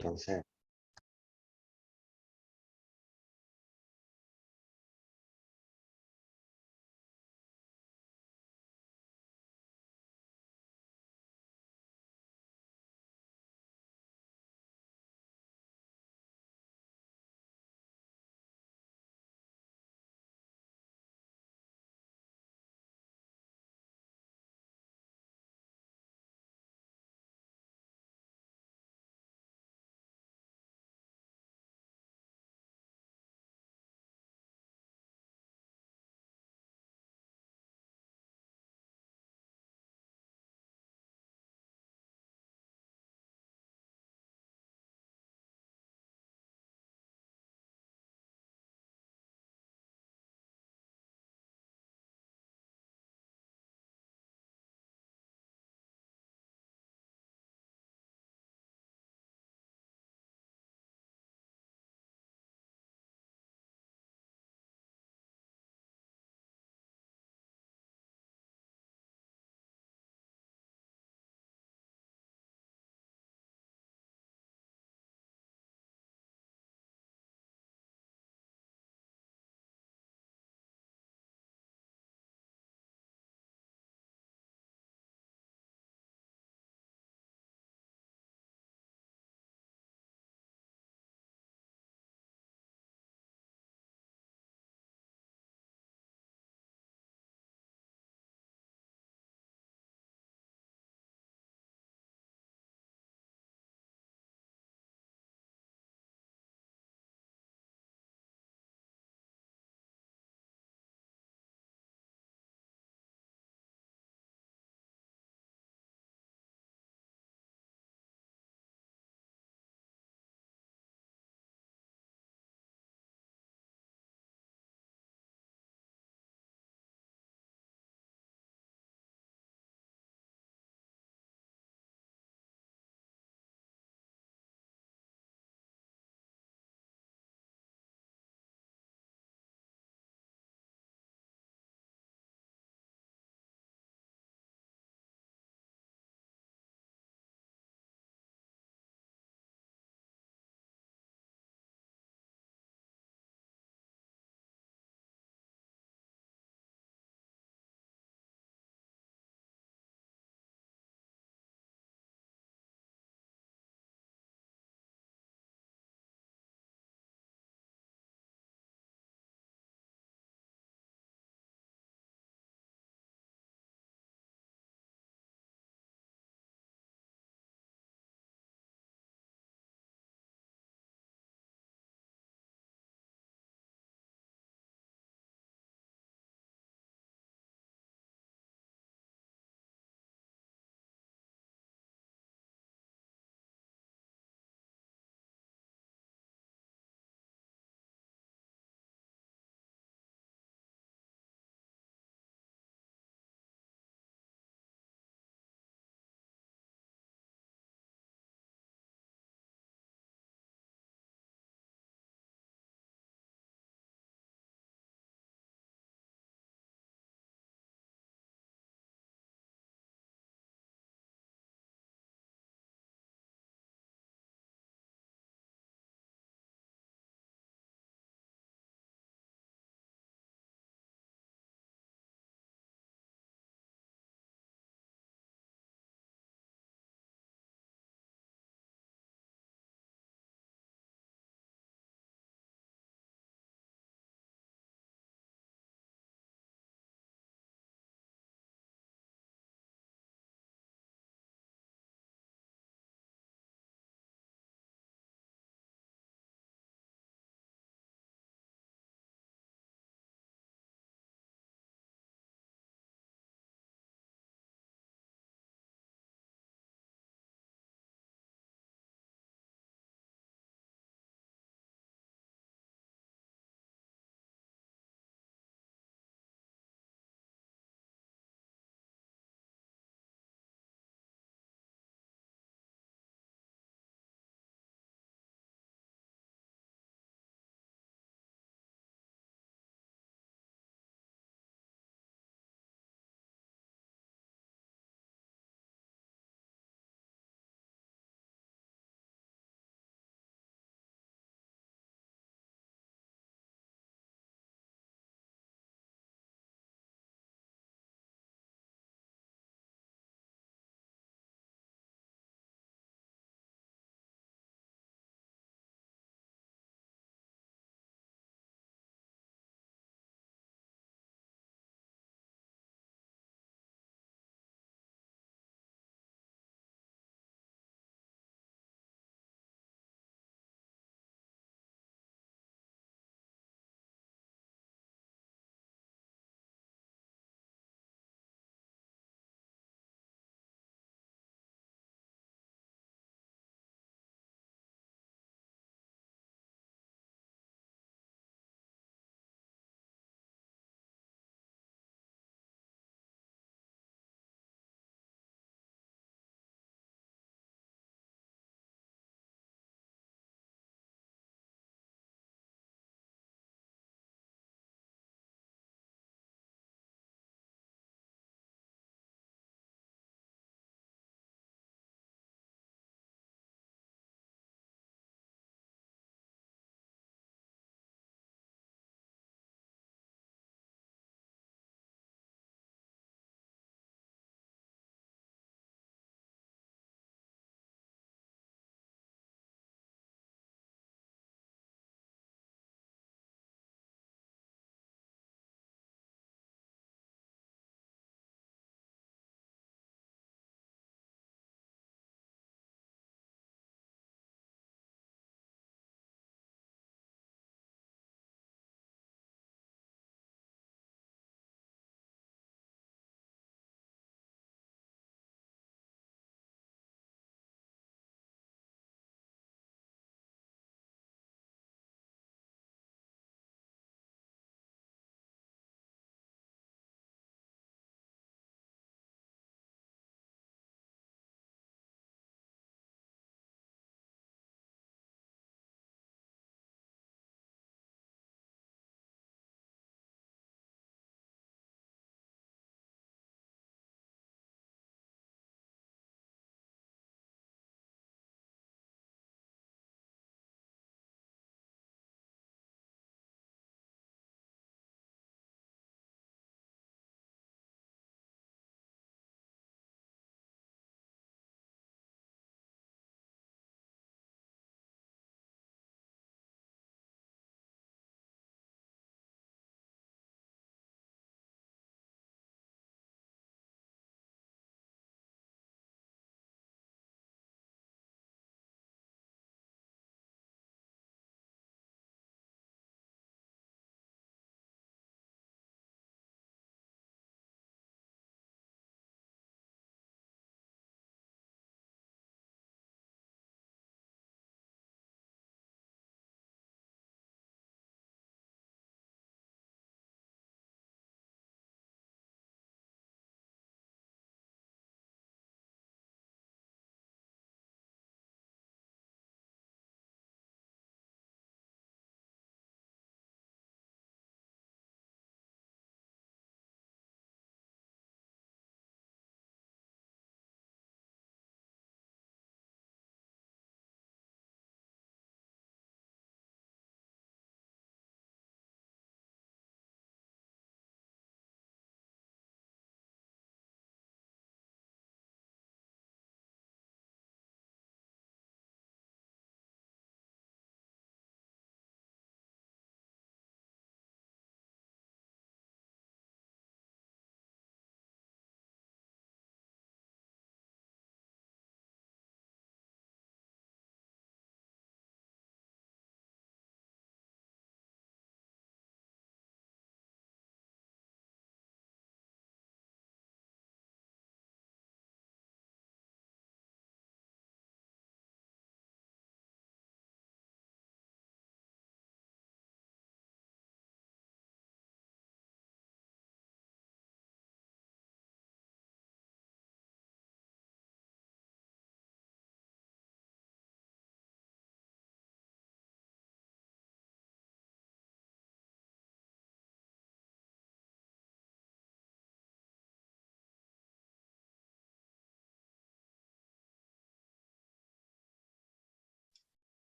Entonces,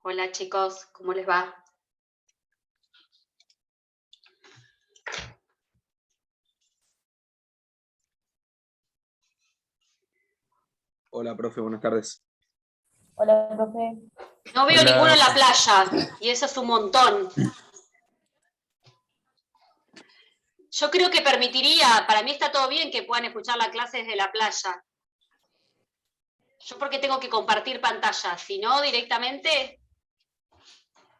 Hola chicos, ¿cómo les va? Hola, profe, buenas tardes. Hola, profe. No veo Hola. ninguno en la playa, y eso es un montón. Yo creo que permitiría, para mí está todo bien que puedan escuchar la clase desde la playa. Yo porque tengo que compartir pantalla, si no directamente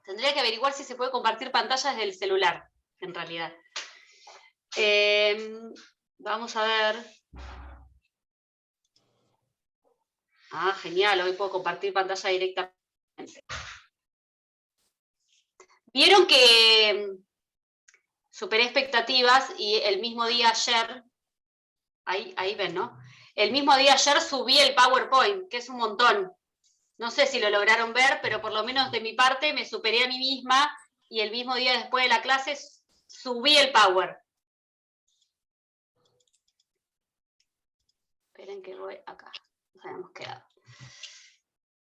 tendría que averiguar si se puede compartir pantalla desde el celular, en realidad. Vamos a ver. Ah, genial, hoy puedo compartir pantalla directamente. Vieron que superé expectativas y el mismo día ayer, ahí ven, ¿no? El mismo día ayer subí el PowerPoint, que es un montón. No sé si lo lograron ver, pero por lo menos de mi parte me superé a mí misma y el mismo día después de la clase subí el Power. Esperen que voy acá, nos habíamos quedado.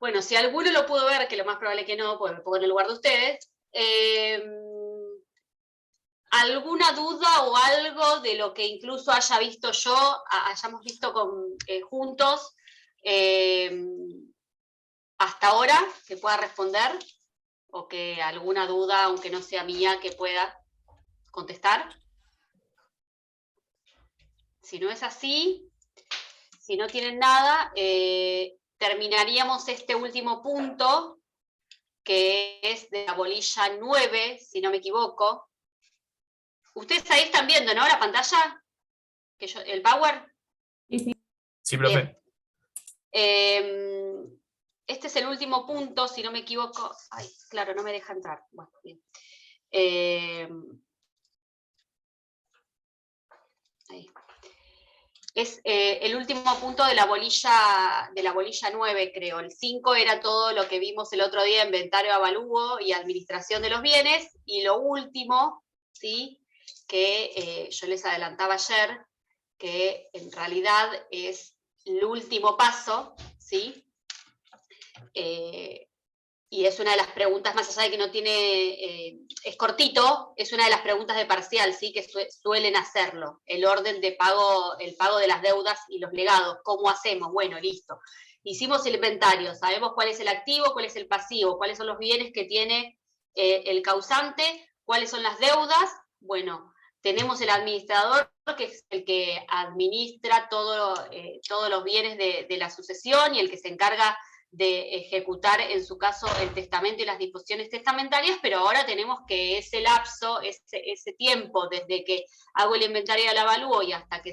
Bueno, si alguno lo pudo ver, que lo más probable que no, porque me pongo en el lugar de ustedes, ¿alguna duda o algo de lo que incluso haya visto yo, hayamos visto juntos hasta ahora, que pueda responder? ¿O que alguna duda, aunque no sea mía, que pueda contestar? Si no es así, si no tienen nada, terminaríamos este último punto, que es de la bolilla 9, si no me equivoco. Ustedes ahí están viendo, ¿no? La pantalla, el Power. Sí, profe. Este es el último punto, si no me equivoco. Ay, claro, no me deja entrar. Bueno, bien. Ahí. Es el último punto de la bolilla 9, creo. El 5 era todo lo que vimos el otro día, inventario, avalúo y administración de los bienes. Y lo último, ¿sí?, que yo les adelantaba ayer, que en realidad es el último paso, ¿sí? Y es una de las preguntas, más allá de que no tiene, es cortito, es una de las preguntas de parcial, ¿sí?, que suelen hacerlo. El orden de pago, el pago de las deudas y los legados. ¿Cómo hacemos? Bueno, listo. Hicimos el inventario, sabemos cuál es el activo, cuál es el pasivo, cuáles son los bienes que tiene el causante, cuáles son las deudas. Bueno, tenemos el administrador, que es el que administra todos los bienes de la sucesión y el que se encarga de ejecutar, en su caso, el testamento y las disposiciones testamentarias, pero ahora tenemos que ese lapso, ese tiempo, desde que hago el inventario y el avalúo y hasta que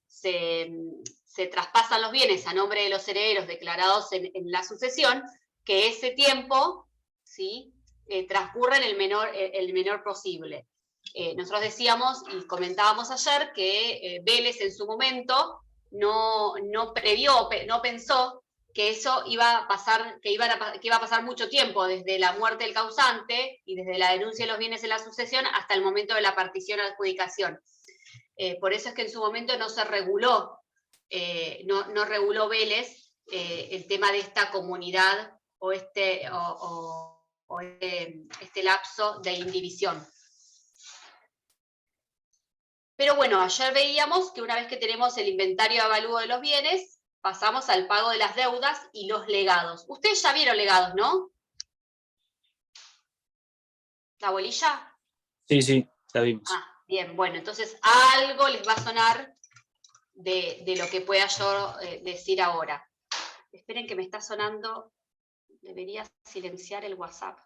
se traspasan los bienes a nombre de los herederos declarados en la sucesión, que ese tiempo, ¿sí?, transcurra en el menor posible. Nosotros decíamos y comentábamos ayer que Vélez en su momento no pensó que eso iba a pasar, que iba a pasar mucho tiempo, desde la muerte del causante y desde la denuncia de los bienes en la sucesión hasta el momento de la partición o adjudicación. Por eso es que en su momento no se reguló, no reguló Vélez el tema de esta comunidad o este lapso de indivisión. Pero bueno, ayer veíamos que una vez que tenemos el inventario de avalúo de los bienes, pasamos al pago de las deudas y los legados. Ustedes ya vieron legados, ¿no? ¿La bolilla? Sí, la vimos. Ah, bien, bueno, entonces algo les va a sonar de lo que pueda yo decir ahora. Esperen que me está sonando, debería silenciar el WhatsApp.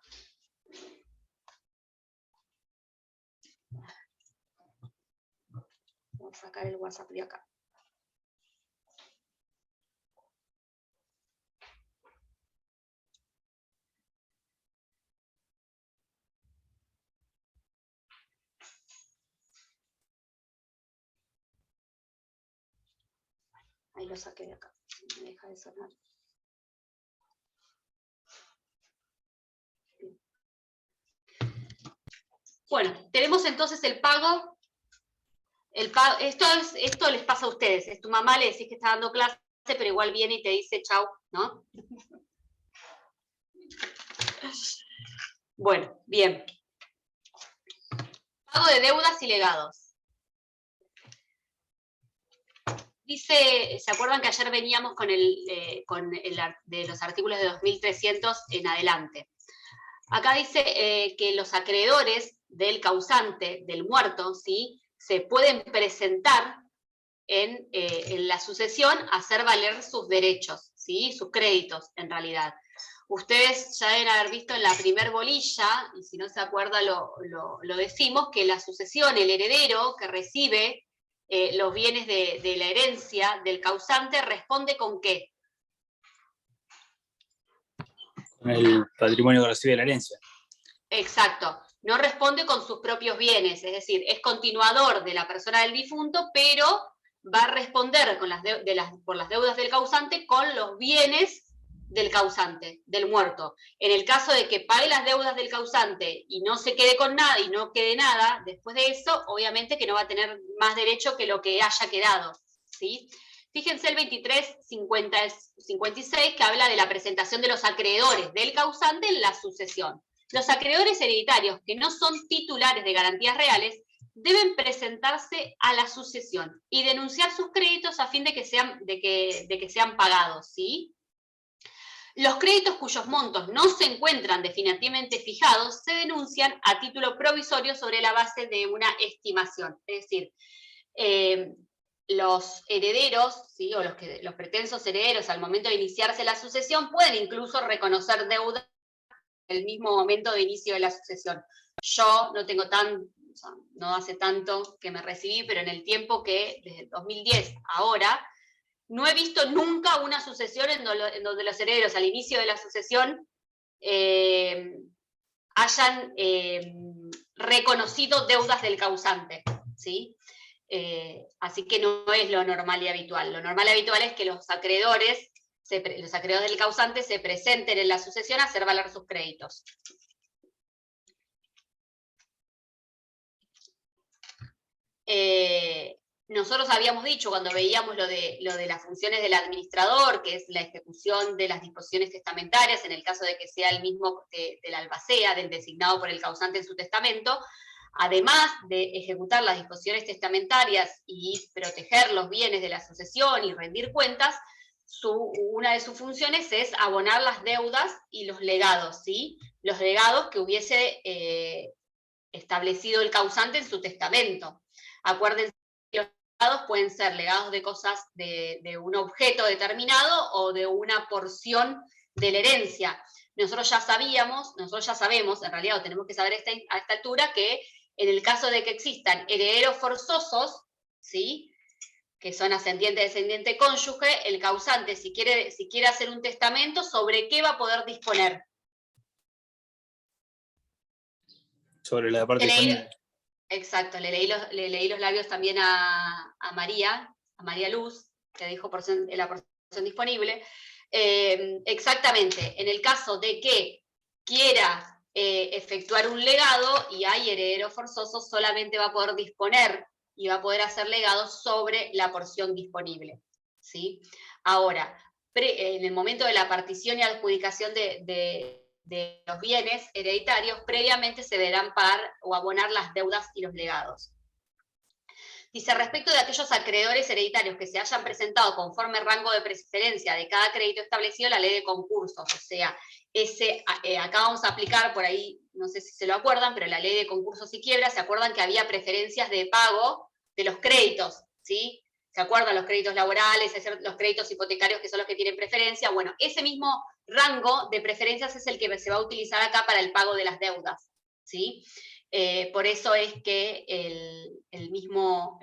Voy a sacar el WhatsApp de acá. Ahí lo saqué de acá, me deja de sonar. Bien. Bueno, tenemos entonces el pago. Esto les pasa a ustedes. Es tu mamá, le decís que está dando clase, pero igual viene y te dice chau, ¿no? Bueno, bien. Pago de deudas y legados. Dice, ¿se acuerdan que ayer veníamos con de los artículos de 2300 en adelante? Acá dice que los acreedores del causante, del muerto, ¿sí?, se pueden presentar en la sucesión a hacer valer sus derechos, ¿sí?, sus créditos, en realidad. Ustedes ya deben haber visto en la primer bolilla, y si no se acuerda lo decimos, que la sucesión, el heredero que recibe los bienes de la herencia del causante, responde ¿con qué? Con el patrimonio que recibe la herencia. Exacto. No responde con sus propios bienes, es decir, es continuador de la persona del difunto, pero va a responder por las deudas del causante con los bienes del causante, del muerto. En el caso de que pague las deudas del causante y no se quede con nada y no quede nada, después de eso, obviamente que no va a tener más derecho que lo que haya quedado, ¿sí? Fíjense el 2356 que habla de la presentación de los acreedores del causante en la sucesión. Los acreedores hereditarios que no son titulares de garantías reales deben presentarse a la sucesión y denunciar sus créditos a fin de que sean pagados, ¿sí? Los créditos cuyos montos no se encuentran definitivamente fijados se denuncian a título provisorio sobre la base de una estimación. Es decir, los herederos, ¿sí?, o los pretensos herederos al momento de iniciarse la sucesión pueden incluso reconocer deuda en el mismo momento de inicio de la sucesión. Yo no tengo no hace tanto que me recibí, pero en el tiempo que, desde el 2010 ahora, no he visto nunca una sucesión en donde los herederos al inicio de la sucesión hayan reconocido deudas del causante, ¿sí? Así que no es lo normal y habitual. Lo normal y habitual es que los acreedores del causante se presenten en la sucesión a hacer valer sus créditos. Nosotros habíamos dicho cuando veíamos lo de las funciones del administrador, que es la ejecución de las disposiciones testamentarias, en el caso de que sea el mismo del albacea, del designado por el causante en su testamento, además de ejecutar las disposiciones testamentarias y proteger los bienes de la sucesión y rendir cuentas, una de sus funciones es abonar las deudas y los legados, ¿sí? Los legados que hubiese establecido el causante en su testamento. Acuérdense que los legados pueden ser legados de cosas de un objeto determinado o de una porción de la herencia. Nosotros ya sabemos, en realidad lo tenemos que saber a esta altura, que en el caso de que existan herederos forzosos, ¿sí?, que son ascendiente, descendiente, cónyuge, el causante, si quiere hacer un testamento, ¿sobre qué va a poder disponer? Sobre la parte disponible. Exacto, le leí los labios también a María Luz, que dijo la porción disponible. Exactamente, en el caso de que quiera efectuar un legado y hay herederos forzosos, solamente va a poder disponer y va a poder hacer legados sobre la porción disponible, ¿sí? Ahora, en el momento de la partición y adjudicación de los bienes hereditarios, previamente se deberán pagar o abonar las deudas y los legados. Dice, respecto de aquellos acreedores hereditarios que se hayan presentado conforme rango de preferencia de cada crédito establecido en la ley de concursos, o sea, acá vamos a aplicar, por ahí, no sé si se lo acuerdan, pero la ley de concursos y quiebras, ¿se acuerdan que había preferencias de pago de los créditos? ¿Sí? ¿Se acuerdan los créditos laborales, los créditos hipotecarios que son los que tienen preferencia? Bueno, ese mismo rango de preferencias es el que se va a utilizar acá para el pago de las deudas, ¿sí? Por eso es que el mismo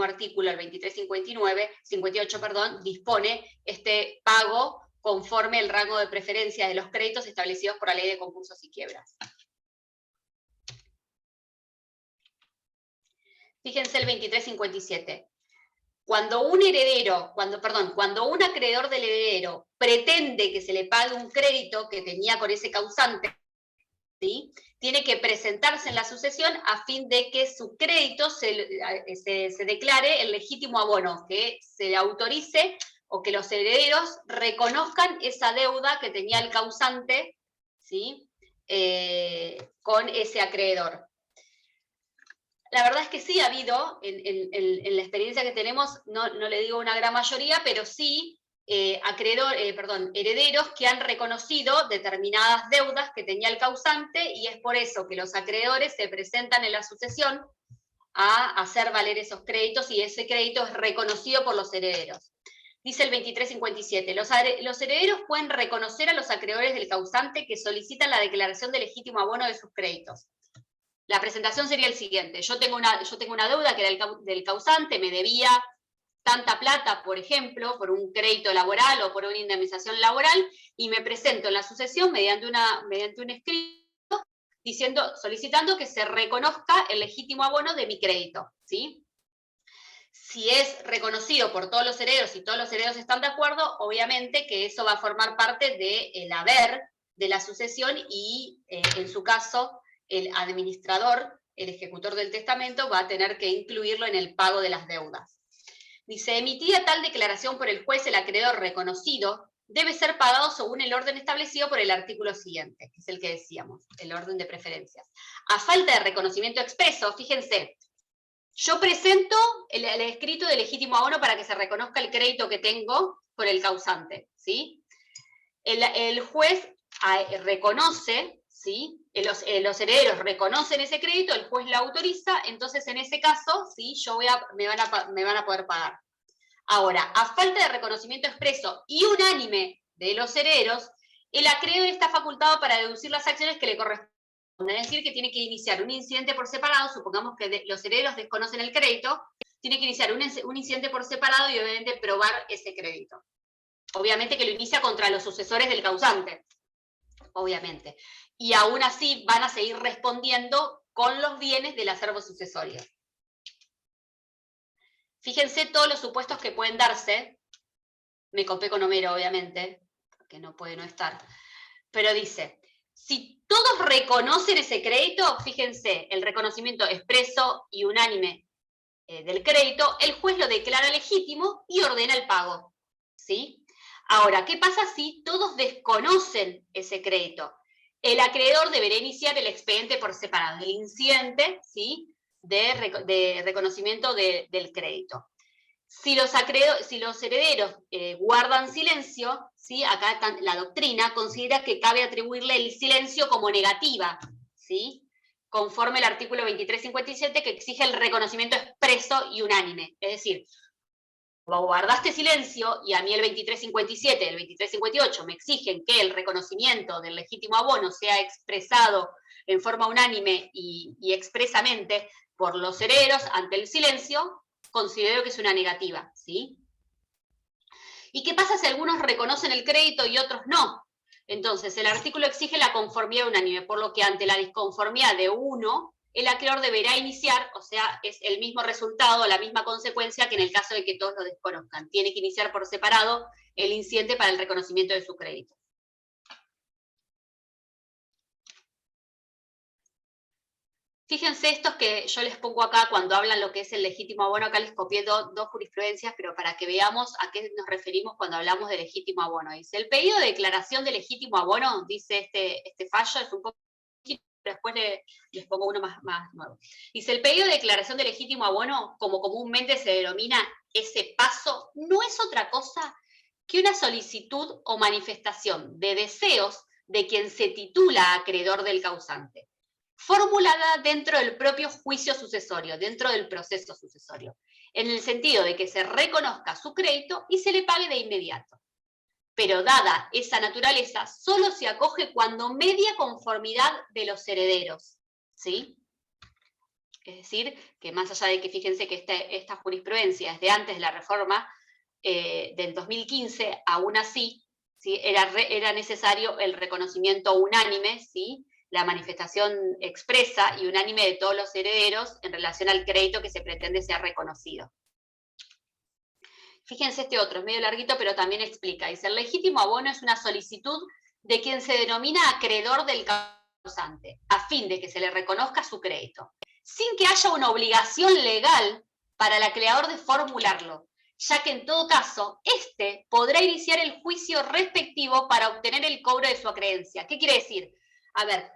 artículo, el 2358, dispone este pago conforme el rango de preferencia de los créditos establecidos por la ley de concursos y quiebras. Fíjense el 2357. Cuando un acreedor del heredero pretende que se le pague un crédito que tenía con ese causante, ¿sí?, tiene que presentarse en la sucesión a fin de que su crédito se declare el legítimo abono, que se le autorice o que los herederos reconozcan esa deuda que tenía el causante, ¿sí?, con ese acreedor. La verdad es que sí ha habido, en la experiencia que tenemos, no le digo una gran mayoría, pero sí herederos que han reconocido determinadas deudas que tenía el causante, y es por eso que los acreedores se presentan en la sucesión a hacer valer esos créditos, y ese crédito es reconocido por los herederos. Dice el 2357, los herederos pueden reconocer a los acreedores del causante que solicitan la declaración de legítimo abono de sus créditos. La presentación sería el siguiente: yo tengo una deuda que era del causante, me debía tanta plata, por ejemplo, por un crédito laboral o por una indemnización laboral, y me presento en la sucesión mediante un escrito solicitando que se reconozca el legítimo abono de mi crédito, ¿sí? Si es reconocido por todos los herederos y todos los herederos están de acuerdo, obviamente que eso va a formar parte del haber de la sucesión, y en su caso el administrador, el ejecutor del testamento, va a tener que incluirlo en el pago de las deudas. Dice, emitida tal declaración por el juez, el acreedor reconocido debe ser pagado según el orden establecido por el artículo siguiente, que es el que decíamos, el orden de preferencias. A falta de reconocimiento expreso, fíjense, yo presento el escrito de legítimo abono para que se reconozca el crédito que tengo por el causante, ¿sí? El juez reconoce, ¿sí? Los herederos reconocen ese crédito, el juez lo autoriza, entonces en ese caso, ¿sí? me van a poder pagar. Ahora, a falta de reconocimiento expreso y unánime de los herederos, el acreedor está facultado para deducir las acciones que le corresponden. Es decir, que tiene que iniciar un incidente por separado, supongamos que los herederos desconocen el crédito, tiene que iniciar un incidente por separado y obviamente probar ese crédito. Obviamente que lo inicia contra los sucesores del causante, obviamente. Y aún así van a seguir respondiendo con los bienes del acervo sucesorio. Fíjense todos los supuestos que pueden darse. Me copé con Homero, obviamente, porque no puede no estar. Pero dice, si todos reconocen ese crédito, fíjense, el reconocimiento expreso y unánime del crédito, el juez lo declara legítimo y ordena el pago, ¿sí? Ahora, ¿qué pasa si todos desconocen ese crédito? El acreedor deberá iniciar el expediente por separado, el incidente, ¿sí?, de reconocimiento del crédito. Si los herederos guardan silencio, ¿sí?, acá la doctrina considera que cabe atribuirle el silencio como negativa, ¿sí?, conforme el artículo 2357, que exige el reconocimiento expreso y unánime. Es decir, guardaste silencio y a mí el 2357, el 2358 me exigen que el reconocimiento del legítimo abono sea expresado en forma unánime y expresamente por los herederos ante el silencio, considero que es una negativa, ¿sí? ¿Y qué pasa si algunos reconocen el crédito y otros no? Entonces, el artículo exige la conformidad unánime, por lo que ante la disconformidad de uno, el acreedor deberá iniciar, o sea, es el mismo resultado, la misma consecuencia que en el caso de que todos lo desconozcan. Tiene que iniciar por separado el incidente para el reconocimiento de su crédito. Fíjense estos que yo les pongo acá cuando hablan lo que es el legítimo abono. Acá les copié dos jurisprudencias, pero para que veamos a qué nos referimos cuando hablamos de legítimo abono. Dice, el pedido de declaración de legítimo abono, dice este fallo, es un poco, pero después les pongo uno más nuevo. Dice, el pedido de declaración de legítimo abono, como comúnmente se denomina ese paso, no es otra cosa que una solicitud o manifestación de deseos de quien se titula acreedor del causante, formulada dentro del propio juicio sucesorio, dentro del proceso sucesorio, en el sentido de que se reconozca su crédito y se le pague de inmediato. Pero dada esa naturaleza, solo se acoge cuando media conformidad de los herederos, ¿sí? Es decir, que más allá de que fíjense que esta jurisprudencia es de antes de la reforma del 2015, aún así, ¿sí?, era necesario el reconocimiento unánime, ¿sí?, la manifestación expresa y unánime de todos los herederos en relación al crédito que se pretende sea reconocido. Fíjense este otro, es medio larguito, pero también explica. Dice, el legítimo abono es una solicitud de quien se denomina acreedor del causante, a fin de que se le reconozca su crédito, sin que haya una obligación legal para el acreedor de formularlo, ya que en todo caso, éste podrá iniciar el juicio respectivo para obtener el cobro de su acreencia. ¿Qué quiere decir? A ver,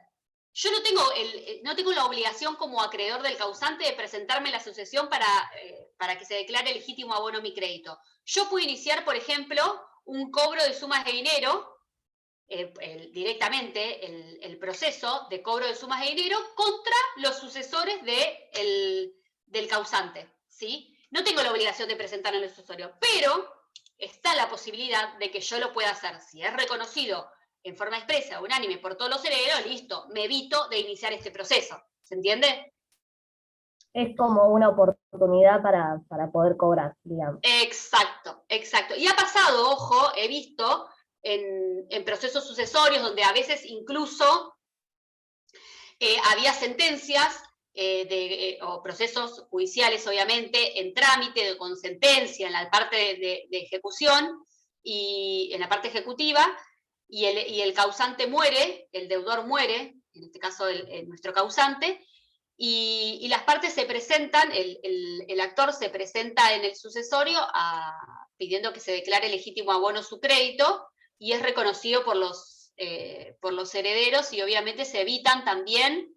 yo no tengo la obligación como acreedor del causante de presentarme la sucesión para que se declare legítimo abono mi crédito. Yo puedo iniciar, por ejemplo, un cobro de sumas de dinero, directamente el proceso de cobro de sumas de dinero contra los sucesores del causante, ¿sí? No tengo la obligación de presentarlo en el sucesorio, pero está la posibilidad de que yo lo pueda hacer. Si es reconocido en forma expresa, unánime por todos los herederos, listo, me evito de iniciar este proceso. ¿Se entiende? Es como una oportunidad para poder cobrar, digamos. Exacto, exacto. Y ha pasado, ojo, he visto en procesos sucesorios donde a veces incluso había sentencias o procesos judiciales, obviamente, en trámite, con sentencia en la parte de ejecución y en la parte ejecutiva, y el causante muere, el deudor muere, en este caso nuestro causante, y las partes se presentan, el actor se presenta en el sucesorio pidiendo que se declare legítimo abono su crédito, y es reconocido por los herederos, y obviamente se evitan también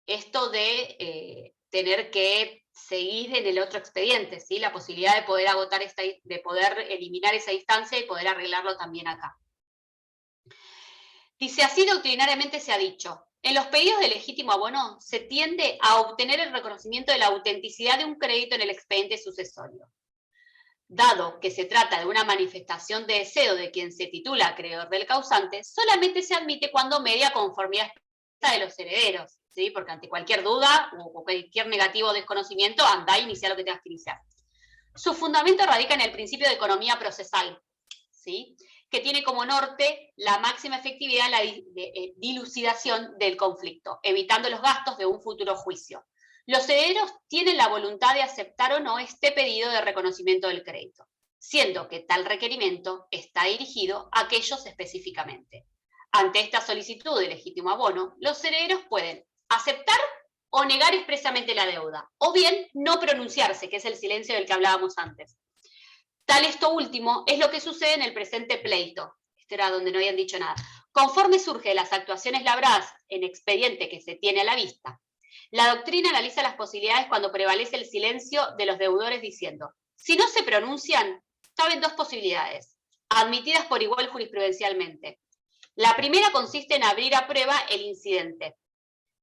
esto de tener que seguir en el otro expediente, ¿sí? La posibilidad de poder agotar de poder eliminar esa instancia y poder arreglarlo también acá. Dice, así doctrinariamente se ha dicho, en los pedidos de legítimo abono se tiende a obtener el reconocimiento de la autenticidad de un crédito en el expediente sucesorio. Dado que se trata de una manifestación de deseo de quien se titula acreedor del causante, solamente se admite cuando media conformidad expresa de los herederos, ¿sí? Porque ante cualquier duda o cualquier negativo desconocimiento, anda a iniciar lo que tengas que iniciar. Su fundamento radica en el principio de economía procesal, ¿sí? Que tiene como norte la máxima efectividad en la dilucidación del conflicto, evitando los gastos de un futuro juicio. Los herederos tienen la voluntad de aceptar o no este pedido de reconocimiento del crédito, siendo que tal requerimiento está dirigido a aquellos específicamente. Ante esta solicitud de legítimo abono, los herederos pueden aceptar o negar expresamente la deuda, o bien no pronunciarse, que es el silencio del que hablábamos antes. Tal esto último es lo que sucede en el presente pleito. Esto era donde no habían dicho nada. Conforme surge de las actuaciones labradas en expediente que se tiene a la vista, la doctrina analiza las posibilidades cuando prevalece el silencio de los deudores diciendo, si no se pronuncian, caben dos posibilidades, admitidas por igual jurisprudencialmente. La primera consiste en abrir a prueba el incidente,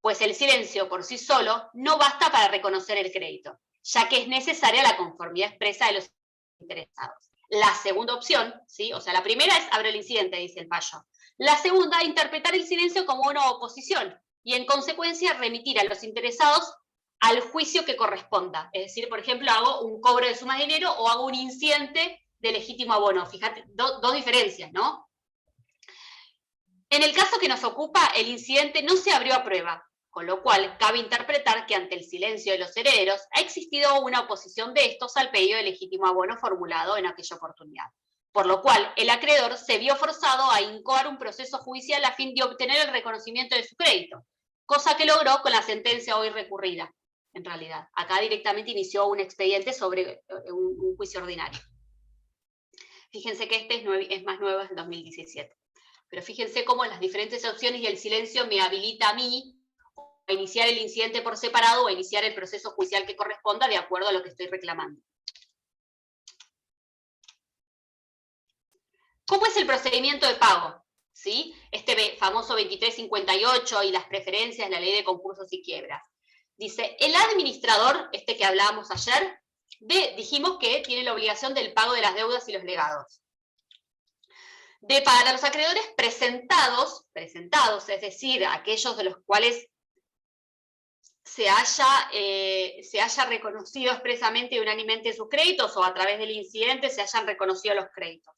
pues el silencio por sí solo no basta para reconocer el crédito, ya que es necesaria la conformidad expresa de los interesados. La segunda opción, ¿sí? O sea, la primera es abre el incidente, dice el fallo. La segunda, interpretar el silencio como una oposición y en consecuencia remitir a los interesados al juicio que corresponda. Es decir, por ejemplo, hago un cobro de sumas de dinero o hago un incidente de legítimo abono. Fíjate, dos diferencias, ¿no? En el caso que nos ocupa, el incidente no se abrió a prueba, con lo cual cabe interpretar que ante el silencio de los herederos ha existido una oposición de estos al pedido de legítimo abono formulado en aquella oportunidad. Por lo cual, el acreedor se vio forzado a incoar un proceso judicial a fin de obtener el reconocimiento de su crédito, cosa que logró con la sentencia hoy recurrida, en realidad. Acá directamente inició un expediente sobre un juicio ordinario. Fíjense que este es más nuevo, es del 2017. Pero fíjense cómo las diferentes opciones y el silencio me habilita a mí a iniciar el incidente por separado o a iniciar el proceso judicial que corresponda de acuerdo a lo que estoy reclamando. ¿Cómo es el procedimiento de pago? ¿Sí? Este famoso 2358 y las preferencias, la ley de concursos y quiebras. Dice, el administrador, este que hablábamos ayer, dijimos que tiene la obligación del pago de las deudas y los legados. De pagar a los acreedores presentados, es decir, aquellos de los cuales se haya reconocido expresamente y unánimemente sus créditos o a través del incidente se hayan reconocido los créditos.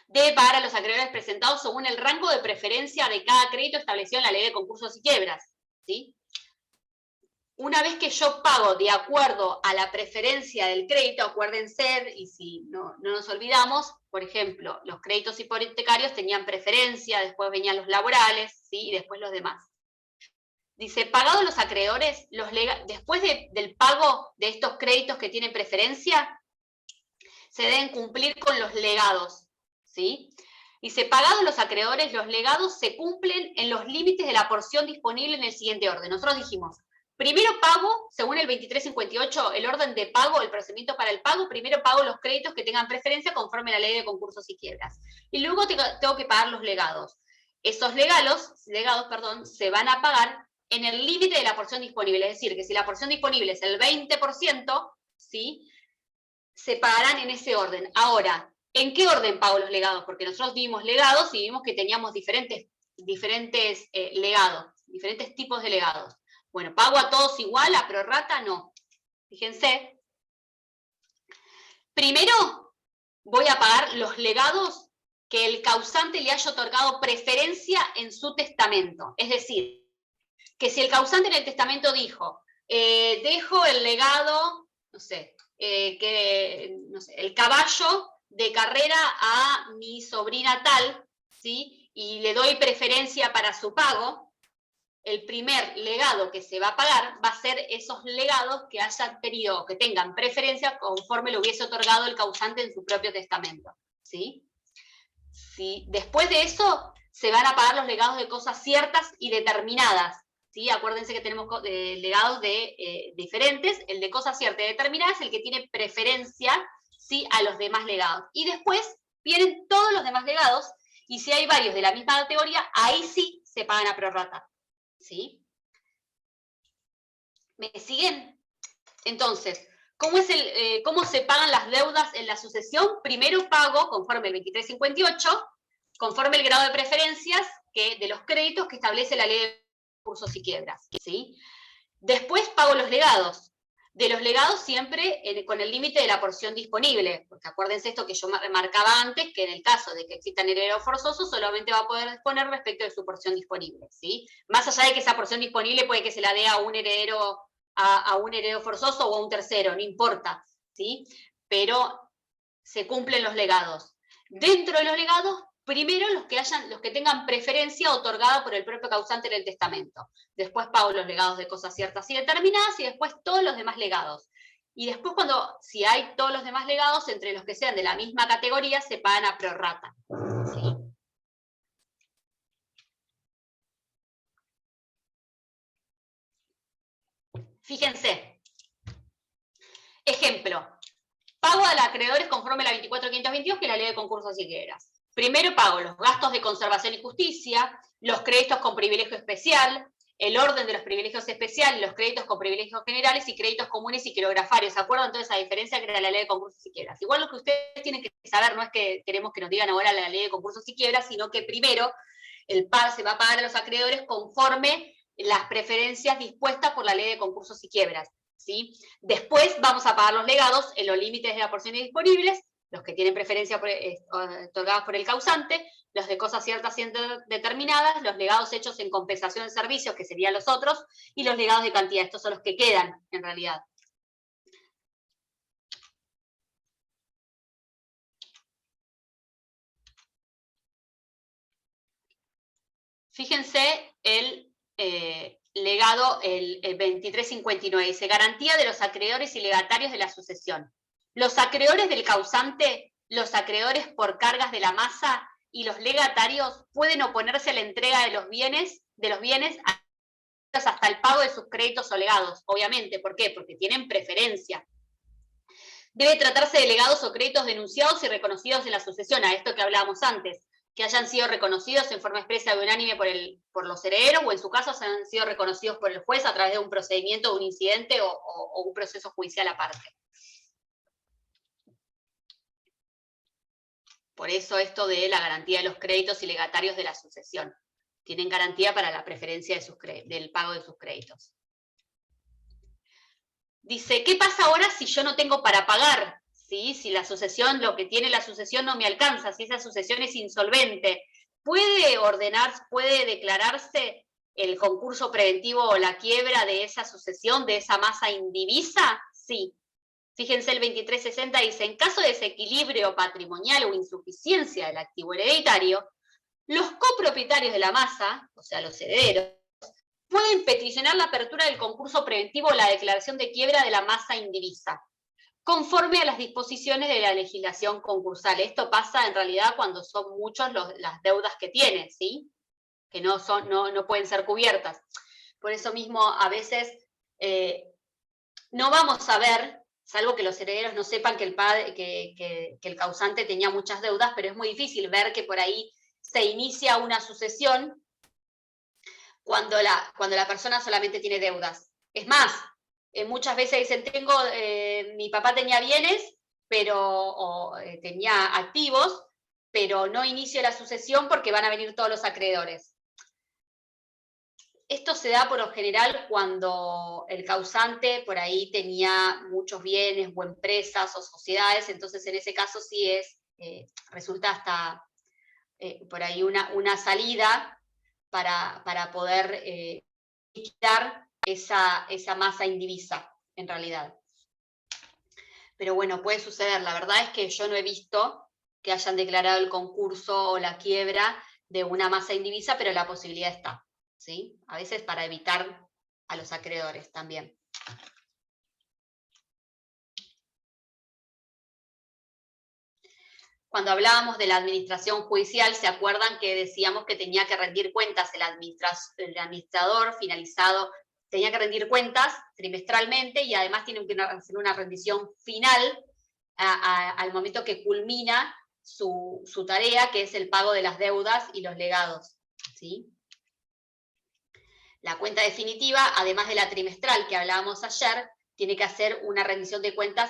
Debe pagar a los acreedores presentados según el rango de preferencia de cada crédito establecido en la ley de concursos y quiebras, ¿sí? Una vez que yo pago de acuerdo a la preferencia del crédito, acuérdense, y si no nos olvidamos, por ejemplo, los créditos hipotecarios tenían preferencia, después venían los laborales, ¿sí? Y después los demás. Dice, pagados los acreedores, después del pago de estos créditos que tienen preferencia, se deben cumplir con los legados, ¿sí? Dice, pagados los acreedores, los legados se cumplen en los límites de la porción disponible en el siguiente orden. Nosotros dijimos, primero pago, según el 2358, el orden de pago, el procedimiento para el pago, primero pago los créditos que tengan preferencia conforme a la ley de concursos y quiebras. Y luego tengo que pagar los legados. Esos legados, se van a pagar en el límite de la porción disponible. Es decir, que si la porción disponible es el 20%, ¿sí?, se pagarán en ese orden. Ahora, ¿en qué orden pago los legados? Porque nosotros vimos legados y vimos que teníamos diferentes legados, diferentes tipos de legados. Bueno, ¿pago a todos igual, a prorrata? No. Fíjense. Primero voy a pagar los legados que el causante le haya otorgado preferencia en su testamento. Es decir, que si el causante en el testamento dijo, dejo el legado, el caballo de carrera a mi sobrina tal, ¿sí?, y le doy preferencia para su pago, el primer legado que se va a pagar va a ser esos legados que hayan tenido, que tengan preferencia conforme lo hubiese otorgado el causante en su propio testamento, ¿sí? ¿Sí? Después de eso, se van a pagar los legados de cosas ciertas y determinadas, ¿sí? Acuérdense que tenemos legados diferentes. El de cosas ciertas y determinadas es el que tiene preferencia, ¿sí?, a los demás legados. Y después vienen todos los demás legados, y si hay varios de la misma categoría, ahí sí se pagan a prorrata, ¿sí? ¿Me siguen? Entonces, ¿cómo se pagan las deudas en la sucesión? Primero pago, conforme el 2358, conforme el grado de preferencias de los créditos que establece la ley de concursos y quiebras, ¿sí? Después pago los legados. De los legados siempre con el límite de la porción disponible, porque acuérdense esto que yo remarcaba antes, que en el caso de que existan herederos forzosos, solamente va a poder disponer respecto de su porción disponible, ¿sí? Más allá de que esa porción disponible puede que se la dé a un heredero forzoso o a un tercero, no importa, ¿sí? Pero se cumplen los legados. Dentro de los legados, primero los que tengan preferencia otorgada por el propio causante en el testamento. Después pago los legados de cosas ciertas y determinadas, y después todos los demás legados. Y después si hay todos los demás legados, entre los que sean de la misma categoría, se pagan a prorrata, ¿sí? Fíjense. Ejemplo. Pago a los acreedores conforme a la 24.522, que es la ley de concursos y quiebras. Primero pago los gastos de conservación y justicia, los créditos con privilegio especial, el orden de los privilegios especiales, los créditos con privilegios generales y créditos comunes y quirografarios. ¿Se acuerdan entonces esa diferencia que era la ley de concursos y quiebras? Igual lo que ustedes tienen que saber no es que queremos que nos digan ahora la ley de concursos y quiebras, sino que primero el par se va a pagar a los acreedores conforme las preferencias dispuestas por la ley de concursos y quiebras, ¿sí? Después vamos a pagar los legados en los límites de las porciones disponibles, los que tienen preferencia otorgadas por el causante, los de cosas ciertas y determinadas, los legados hechos en compensación de servicios, que serían los otros, y los legados de cantidad. Estos son los que quedan, en realidad. Fíjense el legado, el 2359, dice, garantía de los acreedores y legatarios de la sucesión. Los acreedores del causante, los acreedores por cargas de la masa y los legatarios pueden oponerse a la entrega de los bienes hasta el pago de sus créditos o legados, obviamente. ¿Por qué? Porque tienen preferencia. Debe tratarse de legados o créditos denunciados y reconocidos en la sucesión, a esto que hablábamos antes, que hayan sido reconocidos en forma expresa y unánime por los herederos, o en su caso hayan sido reconocidos por el juez a través de un procedimiento, un incidente o un proceso judicial aparte. Por eso esto de la garantía de los créditos y legatarios de la sucesión. Tienen garantía para la preferencia del pago de sus créditos. Dice, ¿qué pasa ahora si yo no tengo para pagar? ¿Sí? Si la sucesión, lo que tiene la sucesión no me alcanza, si esa sucesión es insolvente, ¿puede declararse el concurso preventivo o la quiebra de esa sucesión, de esa masa indivisa? Sí. Fíjense el 2360 dice, en caso de desequilibrio patrimonial o insuficiencia del activo hereditario, los copropietarios de la masa, o sea, los herederos, pueden peticionar la apertura del concurso preventivo o la declaración de quiebra de la masa indivisa. conforme a las disposiciones de la legislación concursal. Esto pasa en realidad cuando son muchas las deudas que tiene, ¿sí? Que no pueden ser cubiertas. Por eso mismo, a veces no vamos a ver, salvo que los herederos no sepan que el causante tenía muchas deudas, pero es muy difícil ver que por ahí se inicia una sucesión cuando la persona solamente tiene deudas. Es más, muchas veces dicen, mi papá tenía bienes, tenía activos, pero no inicio la sucesión porque van a venir todos los acreedores. Esto se da por lo general cuando el causante por ahí tenía muchos bienes o empresas o sociedades, entonces en ese caso sí resulta hasta por ahí una salida para poder quitar esa masa indivisa, en realidad. Pero bueno, puede suceder. La verdad es que yo no he visto que hayan declarado el concurso o la quiebra de una masa indivisa, pero la posibilidad está, ¿sí? A veces para evitar a los acreedores también. Cuando hablábamos de la administración judicial, ¿se acuerdan que decíamos que tenía que rendir cuentas el administrador finalizado? Tenía que rendir cuentas trimestralmente y además tiene que hacer una rendición final al momento que culmina su tarea, que es el pago de las deudas y los legados, ¿sí? La cuenta definitiva, además de la trimestral que hablábamos ayer, tiene que hacer una rendición de cuentas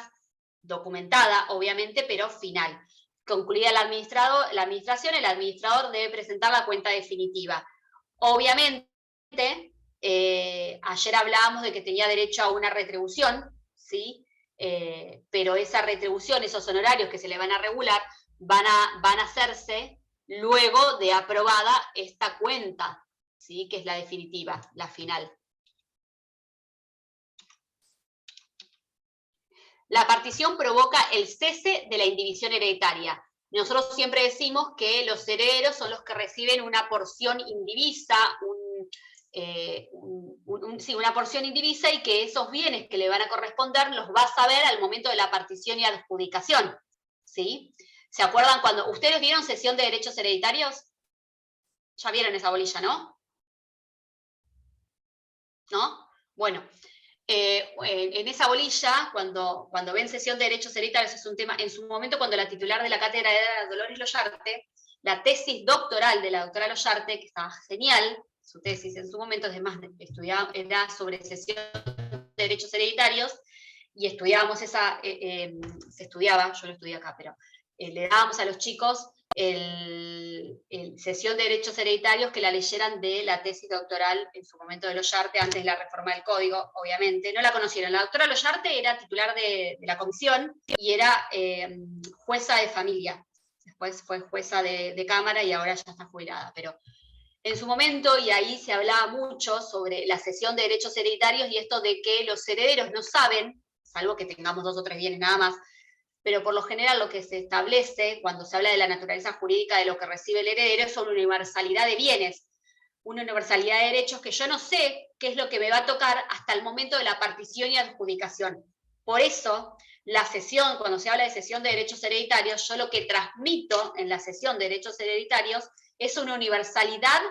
documentada, obviamente, pero final. Concluida la administración, el administrador debe presentar la cuenta definitiva. Obviamente, ayer hablábamos de que tenía derecho a una retribución, ¿sí? Pero esa retribución, esos honorarios que se le van a regular, van a hacerse luego de aprobada esta cuenta, ¿sí? Que es la definitiva, la final. La partición provoca el cese de la indivisión hereditaria. Nosotros siempre decimos que los herederos son los que reciben una porción indivisa, una porción indivisa, y que esos bienes que le van a corresponder los va a saber al momento de la partición y adjudicación, ¿sí? ¿Se acuerdan cuando ustedes vieron cesión de derechos hereditarios? Ya vieron esa bolilla, ¿no? ¿No? Bueno. En esa bolilla, cuando ven cesión de derechos hereditarios, es un tema, en su momento cuando la titular de la cátedra era Dolores Loyarte, la tesis doctoral de la doctora Loyarte, que estaba genial, su tesis en su momento, además era sobre cesión de derechos hereditarios, y estudiábamos se estudiaba, yo lo estudié acá, pero le dábamos a los chicos cesión de derechos hereditarios, que la leyeran de la tesis doctoral en su momento de Loyarte, antes de la reforma del código, obviamente. No la conocieron. La doctora Loyarte era titular de la comisión y era jueza de familia. Después fue jueza de cámara y ahora ya está jubilada. Pero en su momento, y ahí se hablaba mucho sobre la cesión de derechos hereditarios y esto de que los herederos no saben, salvo que tengamos 2 o 3 bienes nada más, pero por lo general lo que se establece cuando se habla de la naturaleza jurídica de lo que recibe el heredero es una universalidad de bienes, una universalidad de derechos que yo no sé qué es lo que me va a tocar hasta el momento de la partición y adjudicación. Por eso, la cesión, cuando se habla de cesión de derechos hereditarios, yo lo que transmito en la cesión de derechos hereditarios es una universalidad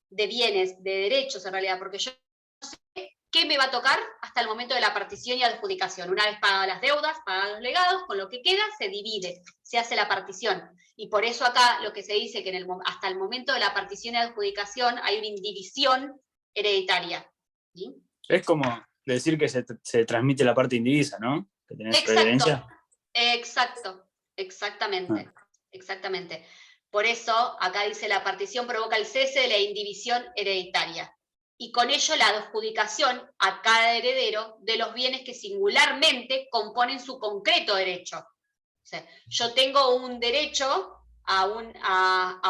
de bienes, de derechos en realidad, porque yo no sé qué me va a tocar hasta el momento de la partición y adjudicación. Una vez pagadas las deudas, pagados los legados, con lo que queda se divide, se hace la partición. Y por eso acá lo que se dice que hasta el momento de la partición y adjudicación hay una indivisión hereditaria. ¿Sí? Es como decir que se transmite la parte indivisa, ¿no? Que tenés herencia. Exacto, exactamente, exactamente. Por eso acá dice la partición provoca el cese de la indivisión hereditaria. Y con ello la adjudicación a cada heredero de los bienes que singularmente componen su concreto derecho. O sea, yo tengo un derecho a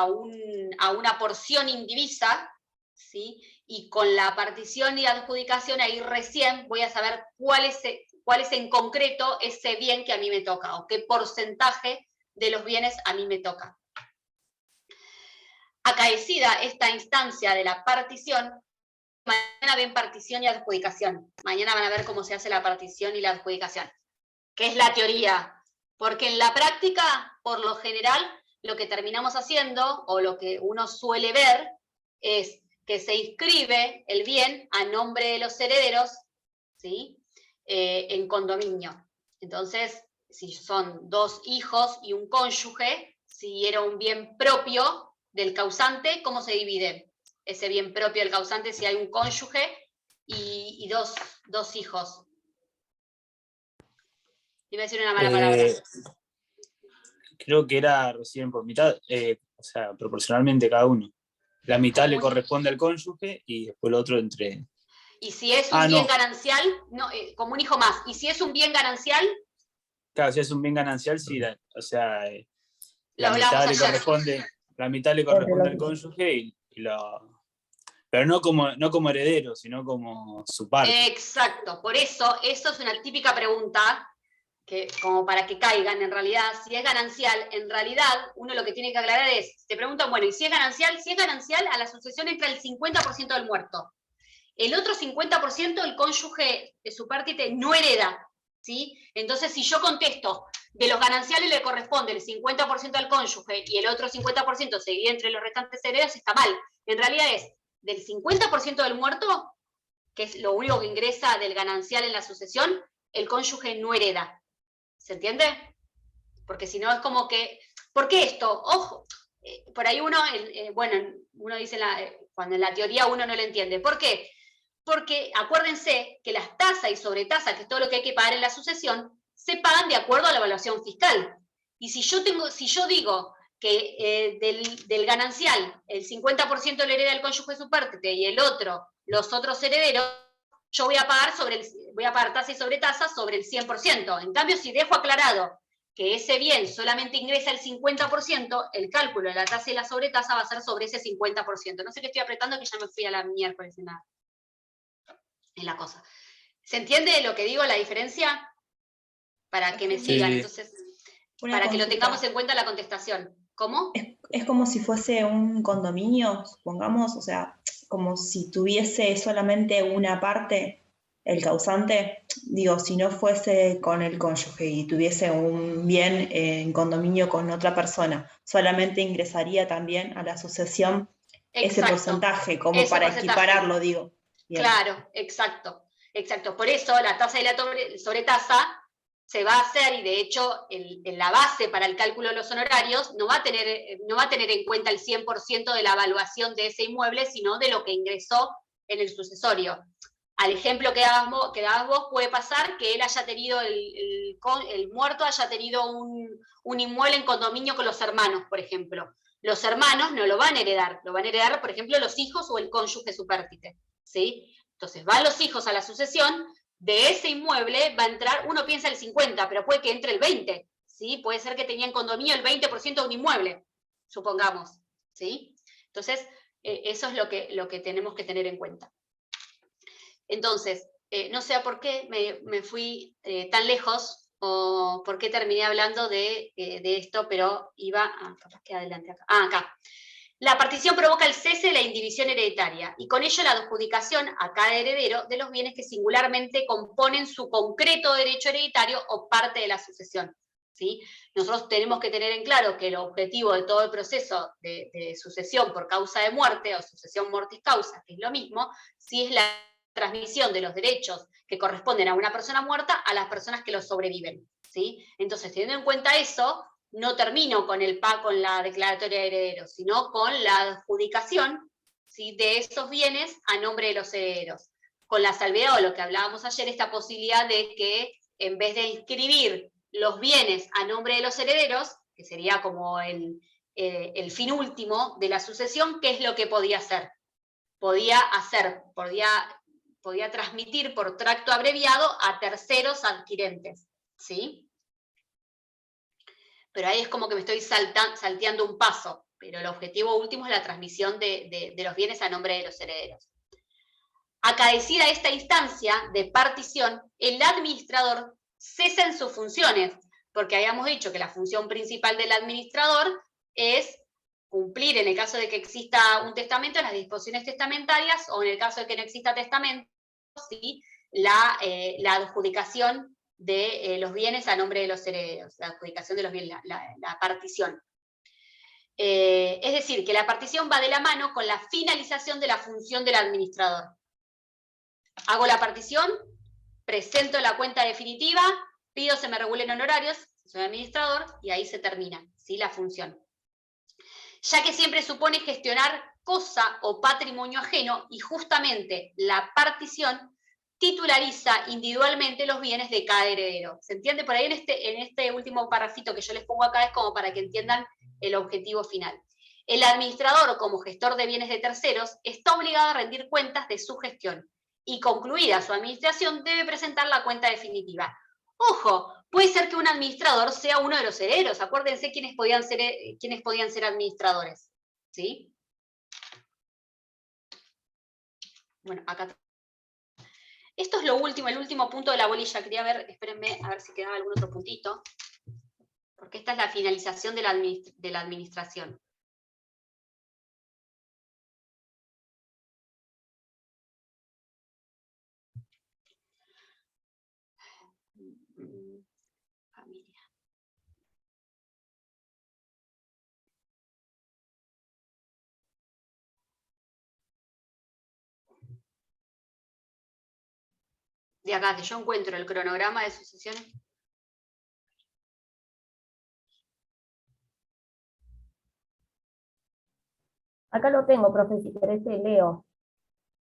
una porción indivisa, ¿sí? Y con la partición y adjudicación ahí recién voy a saber cuál es en concreto ese bien que a mí me toca, o qué porcentaje de los bienes a mí me toca. Acaecida esta instancia de la partición, mañana ven partición y adjudicación. Mañana van a ver cómo se hace la partición y la adjudicación. que es la teoría. Porque en la práctica, por lo general, lo que terminamos haciendo, o lo que uno suele ver, es que se inscribe el bien a nombre de los herederos, ¿sí? En condominio. Entonces, si son 2 hijos y un cónyuge, si era un bien propio del causante, ¿cómo se divide ese bien propio del causante si hay un cónyuge y dos hijos? Iba a decir una mala palabra. Creo que era recién por mitad, o sea, proporcionalmente cada uno. La mitad le Como corresponde al cónyuge y después lo otro entre... Y si es un bien no. ganancial, no, como un hijo más. Y si es un bien ganancial, Claro, si es un bien ganancial, sí, o sea, lo la hablamos mitad le ayer. corresponde, la mitad le corresponde al cónyuge pero no como heredero, sino como su parte. Exacto, por eso es una típica pregunta, que, como para que caigan en realidad, si es ganancial, en realidad uno lo que tiene que aclarar es, te preguntan, bueno, ¿y si es ganancial, a la sucesión entra el 50% del muerto. El otro 50% el cónyuge de su parte no hereda, ¿sí? Entonces, si yo contesto, de los gananciales le corresponde el 50% al cónyuge y el otro 50% se divide entre los restantes herederos, está mal. En realidad es del 50% del muerto, que es lo único que ingresa del ganancial en la sucesión, el cónyuge no hereda. ¿Se entiende? Porque si no es como que... ¿Por qué esto? Ojo, por ahí uno, bueno, uno dice, cuando en la teoría uno no lo entiende. ¿Por qué? Porque acuérdense que las tasas y sobretasas, que es todo lo que hay que pagar en la sucesión, se pagan de acuerdo a la evaluación fiscal. Y si yo digo que del ganancial el 50% le hereda el cónyuge de su parte y el otro, los otros herederos, yo voy a pagar tasa y sobretasa sobre el 100%. En cambio, si dejo aclarado que ese bien solamente ingresa el 50%, el cálculo de la tasa y la sobretasa va a ser sobre ese 50%. No sé qué estoy apretando, que ya me fui a la miércoles en la cosa. ¿Se entiende lo que digo, la diferencia? Para que me sigan, entonces, para que lo tengamos en cuenta la contestación. ¿Cómo? Es como si fuese un condominio, supongamos, o sea, como si tuviese solamente una parte el causante, digo, si no fuese con el cónyuge y tuviese un bien en condominio con otra persona, solamente ingresaría también a la sucesión ese porcentaje, como ese para porcentaje. Equipararlo, digo. Bien. Claro, exacto. Por eso la tasa y la sobretasa se va a hacer, y de hecho en la base para el cálculo de los honorarios no va a tener en cuenta el 100% de la evaluación de ese inmueble, sino de lo que ingresó en el sucesorio. Al ejemplo que dabas vos, puede pasar que él haya tenido, el muerto haya tenido un inmueble en condominio con los hermanos, por ejemplo. Los hermanos no lo van a heredar, por ejemplo, los hijos o el cónyuge supérstite, ¿sí? Entonces van los hijos a la sucesión, de ese inmueble va a entrar, uno piensa el 50, pero puede que entre el 20, ¿sí? Puede ser que tenía en condominio el 20% de un inmueble, supongamos, ¿sí? Entonces, eso es lo que tenemos que tener en cuenta. Entonces, no sé por qué me fui tan lejos, o por qué terminé hablando de esto, pero iba, capaz que adelante acá. Acá. La partición provoca el cese de la indivisión hereditaria y con ello la adjudicación a cada heredero de los bienes que singularmente componen su concreto derecho hereditario o parte de la sucesión, ¿sí? Nosotros tenemos que tener en claro que el objetivo de todo el proceso de sucesión por causa de muerte o sucesión mortis causa, que es lo mismo, sí es la transmisión de los derechos que corresponden a una persona muerta a las personas que los sobreviven, ¿sí? Entonces, teniendo en cuenta eso, no termino con la declaratoria de herederos, sino con la adjudicación, ¿sí?, de esos bienes a nombre de los herederos. Con la salvedad, o lo que hablábamos ayer, esta posibilidad de que en vez de inscribir los bienes a nombre de los herederos, que sería como el fin último de la sucesión, ¿qué es lo que podía hacer? Podía transmitir por tracto abreviado a terceros adquirentes, ¿sí? Pero ahí es como que me estoy salteando un paso, pero el objetivo último es la transmisión de los bienes a nombre de los herederos. Acaecida esta instancia de partición, el administrador cesa en sus funciones, porque habíamos dicho que la función principal del administrador es cumplir, en el caso de que exista un testamento, las disposiciones testamentarias, o en el caso de que no exista testamento, ¿sí?, la adjudicación de los bienes a nombre de los herederos, la adjudicación de los bienes, la partición. Es decir, que la partición va de la mano con la finalización de la función del administrador. Hago la partición, presento la cuenta definitiva, pido se me regulen honorarios, soy administrador, y ahí se termina, ¿sí?, la función. Ya que siempre supone gestionar cosa o patrimonio ajeno, y justamente la partición titulariza individualmente los bienes de cada heredero. ¿Se entiende? Por ahí en este último parrafito que yo les pongo acá es como para que entiendan el objetivo final. El administrador, como gestor de bienes de terceros, está obligado a rendir cuentas de su gestión, y concluida su administración debe presentar la cuenta definitiva. Ojo, puede ser que un administrador sea uno de los herederos. Acuérdense quiénes podían ser administradores, ¿sí? Bueno, acá. Esto es lo último, el último punto de la bolilla. Quería ver, espérenme, a ver si quedaba algún otro puntito. Porque esta es la finalización de la administración. Familia. De acá, que yo encuentro el cronograma de sucesión. Acá lo tengo, profe, si querés te leo.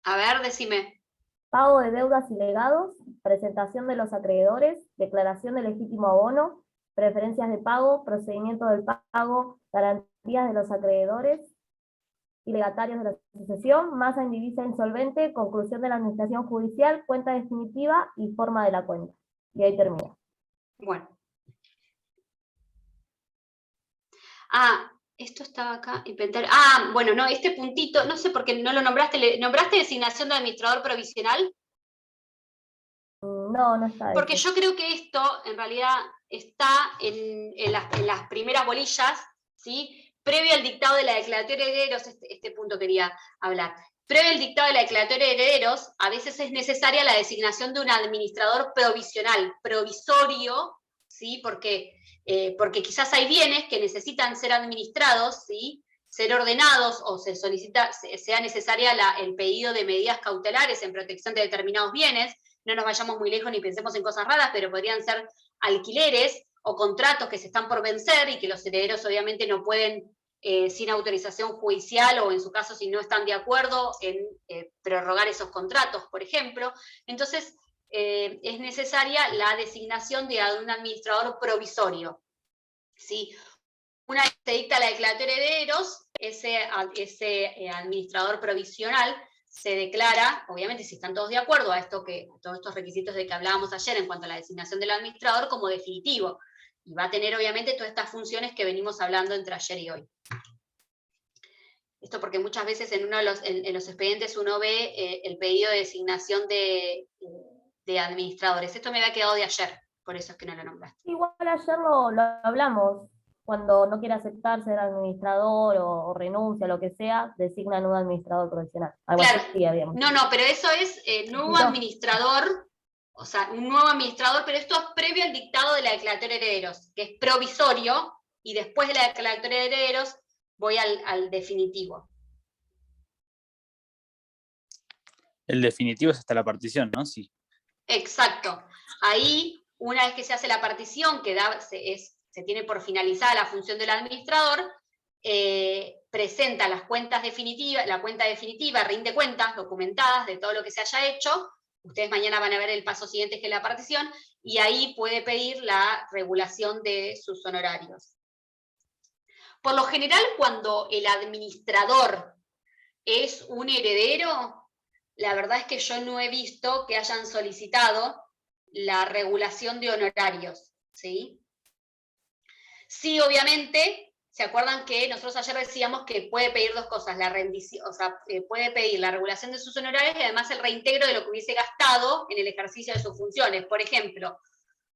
A ver, decime. Pago de deudas y legados, presentación de los acreedores, declaración de legítimo abono, preferencias de pago, procedimiento del pago, garantías de los acreedores y legatarios de la sucesión, masa indivisa insolvente, conclusión de la administración judicial, cuenta definitiva y forma de la cuenta. Y ahí termina. Bueno. Esto estaba acá, inventario. Bueno, no, este puntito, no sé por qué no lo nombraste. ¿Nombraste designación de administrador provisional? No, no está. Porque yo creo que esto, en realidad, está en las primeras bolillas, ¿sí? Previo al dictado de la declaratoria de herederos, este punto quería hablar. Previo al dictado de la declaratoria de herederos, a veces es necesaria la designación de un administrador provisional, provisorio, ¿sí? Porque quizás hay bienes que necesitan ser administrados, ¿sí?, ser ordenados, o sea necesaria el pedido de medidas cautelares en protección de determinados bienes. No nos vayamos muy lejos ni pensemos en cosas raras, pero podrían ser alquileres o contratos que se están por vencer y que los herederos obviamente no pueden, sin autorización judicial, o en su caso si no están de acuerdo, en prorrogar esos contratos, por ejemplo. Entonces, es necesaria la designación de un administrador provisorio, ¿sí? Una vez se dicta la declaratoria de herederos, ese administrador provisional se declara, obviamente si están todos de acuerdo a todos estos requisitos de que hablábamos ayer en cuanto a la designación del administrador, como definitivo, y va a tener obviamente todas estas funciones que venimos hablando entre ayer y hoy. Esto porque muchas veces en los expedientes uno ve el pedido de designación de administradores. Esto me había quedado de ayer, por eso es que no lo nombraste. Igual ayer lo hablamos. Cuando no quiere aceptar ser administrador o renuncia, lo que sea, designan un administrador profesional. Claro. No, pero eso es nuevo administrador, o sea, un nuevo administrador, pero esto es previo al dictado de la declaratoria de herederos, que es provisorio, y después de la declaratoria de herederos voy al definitivo. El definitivo es hasta la partición, ¿no? Sí. Exacto. Ahí, una vez que se hace la partición, que se tiene por finalizada la función del administrador, presenta las cuentas definitivas, la cuenta definitiva, rinde cuentas documentadas de todo lo que se haya hecho. Ustedes mañana van a ver el paso siguiente, que es la partición, y ahí puede pedir la regulación de sus honorarios. Por lo general, cuando el administrador es un heredero, la verdad es que yo no he visto que hayan solicitado la regulación de honorarios, ¿sí? Sí, obviamente, ¿se acuerdan que nosotros ayer decíamos que puede pedir dos cosas, la rendición, o sea, puede pedir la regulación de sus honorarios y además el reintegro de lo que hubiese gastado en el ejercicio de sus funciones? Por ejemplo,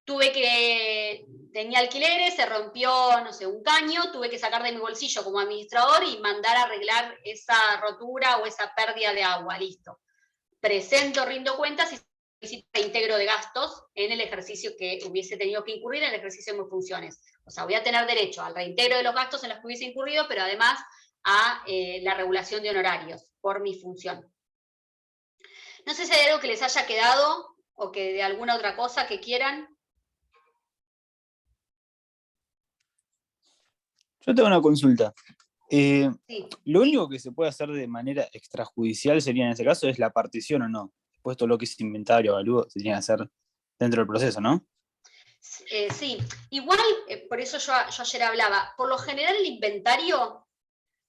tenía alquileres, se rompió, no sé, un caño, tuve que sacar de mi bolsillo como administrador y mandar a arreglar esa rotura o esa pérdida de agua, listo. Presento, rindo cuentas y reintegro de gastos en el ejercicio que hubiese tenido que incurrir en el ejercicio de mis funciones. O sea, voy a tener derecho al reintegro de los gastos en los que hubiese incurrido, pero además a la regulación de honorarios por mi función. No sé si hay algo que les haya quedado o que de alguna otra cosa que quieran. Yo tengo una consulta. Sí. Lo único que se puede hacer de manera extrajudicial sería en ese caso es la partición o no. Después todo lo que es inventario, avalúo, se tiene que hacer dentro del proceso, ¿no? Sí, igual, por eso yo ayer hablaba, por lo general el inventario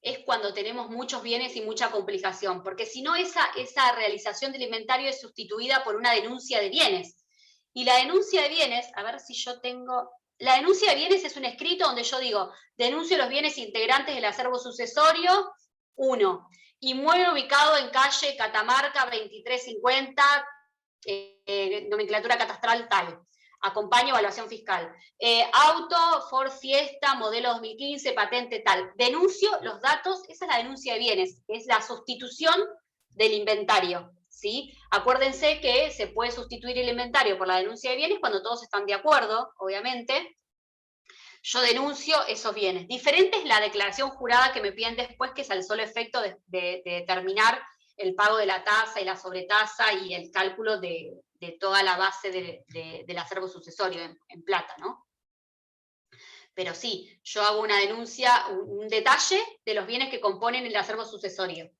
es cuando tenemos muchos bienes y mucha complicación, porque si no esa realización del inventario es sustituida por una denuncia de bienes. Y la denuncia de bienes, a ver si yo tengo... La denuncia de bienes es un escrito donde yo digo, denuncio los bienes integrantes del acervo sucesorio, 1, inmueble ubicado en calle Catamarca 2350, nomenclatura catastral tal. Acompaño evaluación fiscal. Auto, Ford Fiesta, modelo 2015, patente tal. Denuncio los datos, esa es la denuncia de bienes, que es la sustitución del inventario, ¿sí? Acuérdense que se puede sustituir el inventario por la denuncia de bienes cuando todos están de acuerdo, obviamente. Yo denuncio esos bienes. Diferente es la declaración jurada que me piden después, que es al solo efecto de determinar el pago de la tasa y la sobretasa y el cálculo de toda la base del acervo sucesorio en plata, ¿no? Pero sí, yo hago una denuncia, un detalle de los bienes que componen el acervo sucesorio.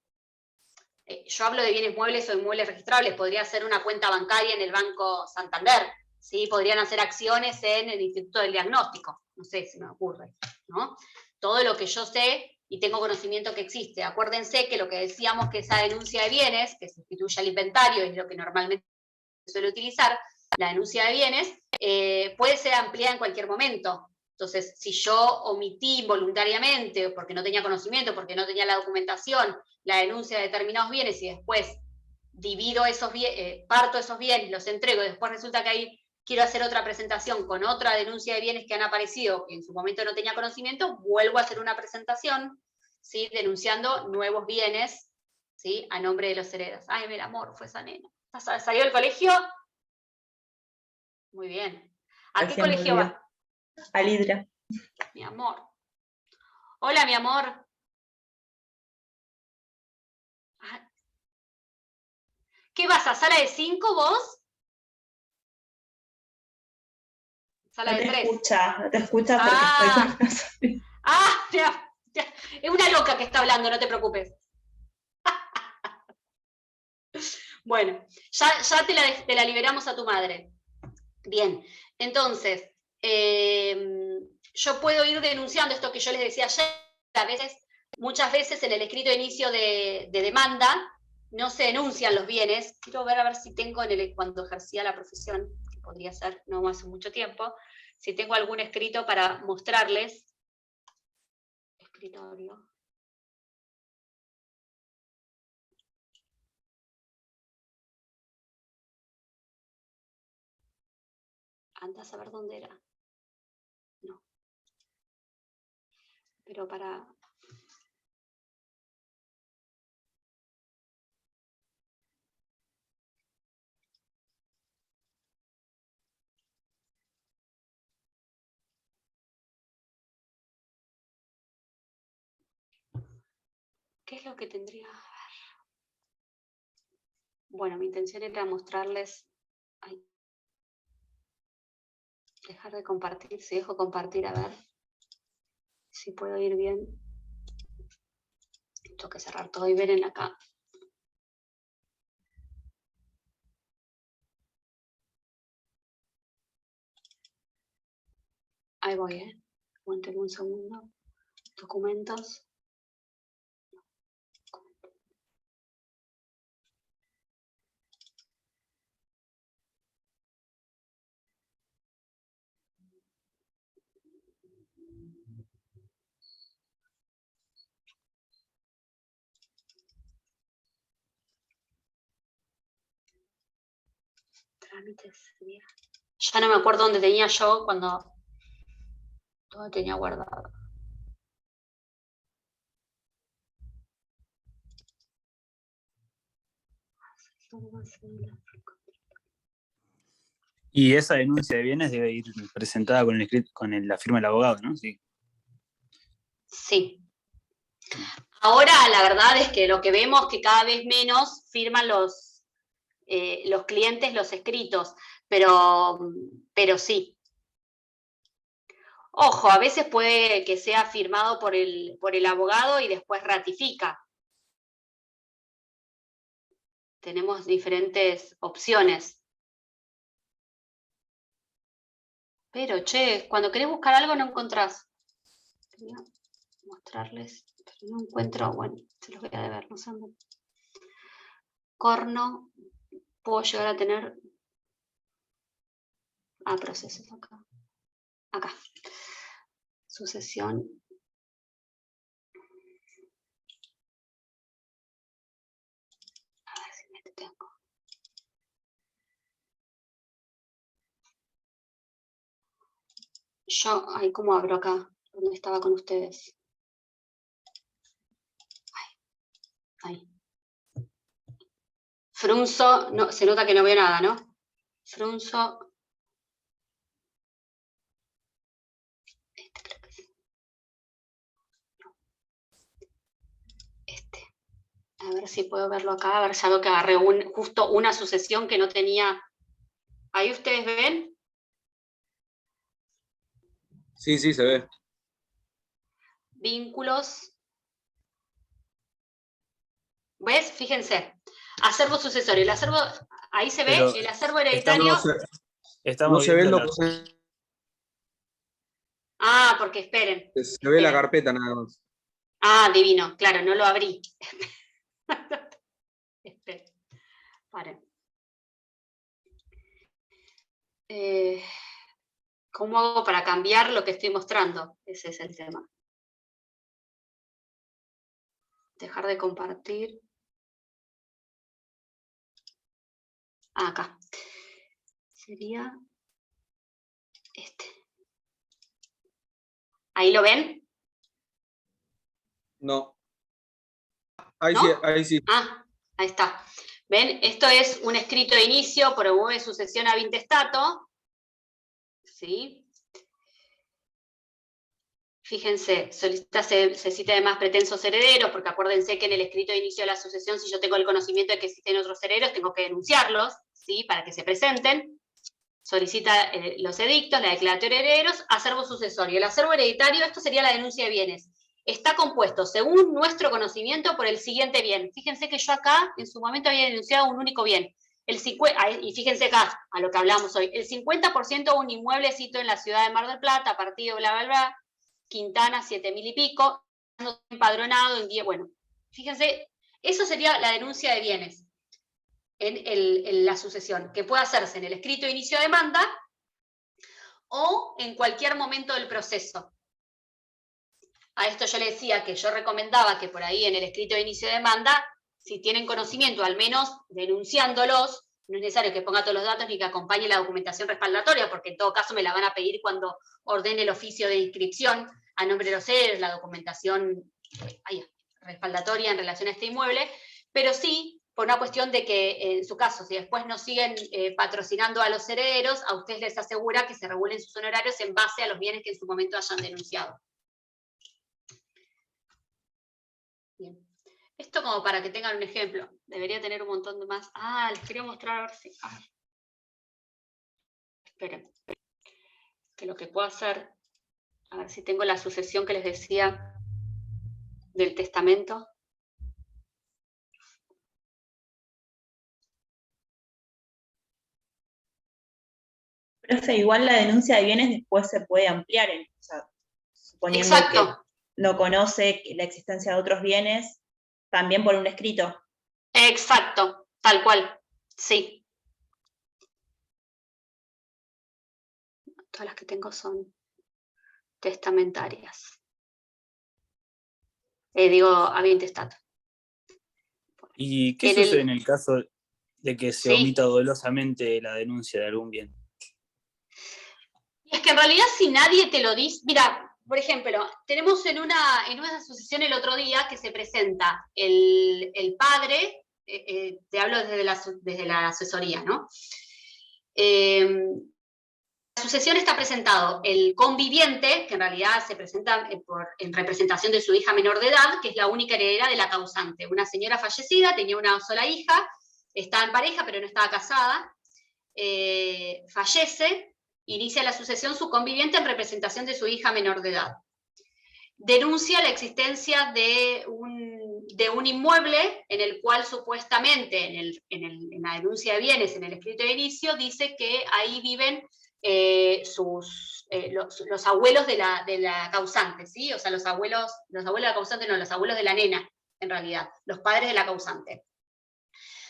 Yo hablo de bienes muebles o inmuebles registrables, podría ser una cuenta bancaria en el Banco Santander, ¿sí? Podrían hacer acciones en el Instituto del Diagnóstico, no sé, se me ocurre, ¿no? Todo lo que yo sé y tengo conocimiento que existe. Acuérdense que lo que decíamos que esa denuncia de bienes, que sustituye al inventario, es lo que normalmente suele utilizar, la denuncia de bienes, puede ser ampliada en cualquier momento. Entonces, si yo omití voluntariamente, porque no tenía conocimiento, porque no tenía la documentación, la denuncia de determinados bienes y después divido esos bienes, parto esos bienes, los entrego y después resulta que ahí quiero hacer otra presentación con otra denuncia de bienes que han aparecido, que en su momento no tenía conocimiento, vuelvo a hacer una presentación, ¿sí? Denunciando nuevos bienes, ¿sí? A nombre de los herederos. Ay, el amor, fue esa nena. ¿Salió del colegio? Muy bien. ¿A qué colegio va? A Lidra. Mi amor. Hola, mi amor. ¿Qué vas a sala de 5 vos? Sala de 3. No te escucha porque estoy con... Es una loca que está hablando, no te preocupes. Bueno, ya te la liberamos a tu madre. Bien, entonces, yo puedo ir denunciando esto que yo les decía ayer, muchas veces en el escrito de inicio de demanda no se denuncian los bienes. Quiero ver a ver si tengo cuando ejercía la profesión, que podría ser no hace mucho tiempo, si tengo algún escrito para mostrarles. Escritorio. Anda a saber dónde era. No. Pero para... ¿Qué es lo que tendría? A ver. Bueno, mi intención era mostrarles... Ay. Dejar de compartir, si dejo compartir, a ver si puedo ir bien. Tengo que cerrar todo y ver en acá. Ahí voy, Aguántenme un segundo. Documentos. Trámites. Ya no me acuerdo dónde tenía yo cuando todo tenía guardado. Y esa denuncia de bienes debe ir presentada con la firma del abogado, ¿no? Sí. Sí. Ahora la verdad es que lo que vemos es que cada vez menos firman los clientes los escritos, pero sí. Ojo, a veces puede que sea firmado por el abogado y después ratifica. Tenemos diferentes opciones. Pero, che, cuando querés buscar algo no encontrás. Quería mostrarles, pero no encuentro, bueno, se los voy a deber, no sé. Corno, puedo llegar a tener... procesos acá. Acá. Sucesión. A ver si me detengo. ¿Cómo abro acá? ¿Dónde estaba con ustedes? Ahí. Frunzo, no, se nota que no veo nada, ¿no? Frunzo. Este creo que es. No. Este. A ver si puedo verlo acá. A ver, ya veo que agarré justo una sucesión que no tenía. ¿Ahí ustedes ven? Sí, se ve. Vínculos. ¿Ves? Fíjense. Acervo sucesorio. El acervo, ahí se ve, Pero el acervo hereditario. Estamos No se ve viendo lo que Porque esperen. se ve la carpeta nada más. Divino, claro, no lo abrí. Esperen. Paren. ¿Cómo hago para cambiar lo que estoy mostrando? Ese es el tema. Dejar de compartir. Acá. Sería este. ¿Ahí lo ven? No. Ahí ¿No? sí, ahí sí. Ahí está. ¿Ven? Esto es un escrito de inicio, promueve sucesión ab intestato. ¿Sí? Fíjense, se cita además pretensos herederos, porque acuérdense que en el escrito de inicio de la sucesión, si yo tengo el conocimiento de que existen otros herederos, tengo que denunciarlos, ¿sí? Para que se presenten. Solicita los edictos, la declaratoria de herederos, acervo sucesorio. El acervo hereditario, esto sería la denuncia de bienes. Está compuesto, según nuestro conocimiento, por el siguiente bien. Fíjense que yo acá, en su momento, había denunciado un único bien. Y fíjense acá, a lo que hablamos hoy, el 50% de un inmueblecito en la ciudad de Mar del Plata, partido bla, bla, bla, Quintana, 7.000 y pico, empadronado en 10, bueno, fíjense, eso sería la denuncia de bienes en la sucesión, que puede hacerse en el escrito de inicio de demanda o en cualquier momento del proceso. A esto yo le decía que yo recomendaba que por ahí en el escrito de inicio de demanda, si tienen conocimiento, al menos denunciándolos, no es necesario que ponga todos los datos ni que acompañe la documentación respaldatoria, porque en todo caso me la van a pedir cuando ordene el oficio de inscripción a nombre de los herederos, la documentación respaldatoria en relación a este inmueble, pero sí por una cuestión de que en su caso, si después no siguen patrocinando a los herederos, a ustedes les asegura que se regulen sus honorarios en base a los bienes que en su momento hayan denunciado. Bien. Esto como para que tengan un ejemplo. Debería tener un montón de más. Les quería mostrar a ver si... Esperen. Que lo que puedo hacer... A ver si tengo la sucesión que les decía del testamento. Profe, igual la denuncia de bienes después se puede ampliar, o sea, suponiendo Exacto. que no conoce la existencia de otros bienes, también por un escrito. Exacto, tal cual, sí. Todas las que tengo son testamentarias. Ab intestato. ¿Y qué sucede en el caso de que se omita Sí. dolosamente la denuncia de algún bien? Y es que en realidad si nadie te lo dice, mira, por ejemplo, tenemos en una asociación el otro día que se presenta el padre, te hablo desde la asesoría, ¿no? La sucesión está presentado el conviviente, que en realidad se presenta en representación de su hija menor de edad, que es la única heredera de la causante. Una señora fallecida, tenía una sola hija, estaba en pareja pero no estaba casada, fallece, inicia la sucesión su conviviente en representación de su hija menor de edad. Denuncia la existencia de un inmueble en el cual supuestamente, en la denuncia de bienes, en el escrito de inicio, dice que ahí viven los abuelos de la causante, ¿sí? O sea, los abuelos de la causante no, los abuelos de la nena, en realidad, los padres de la causante.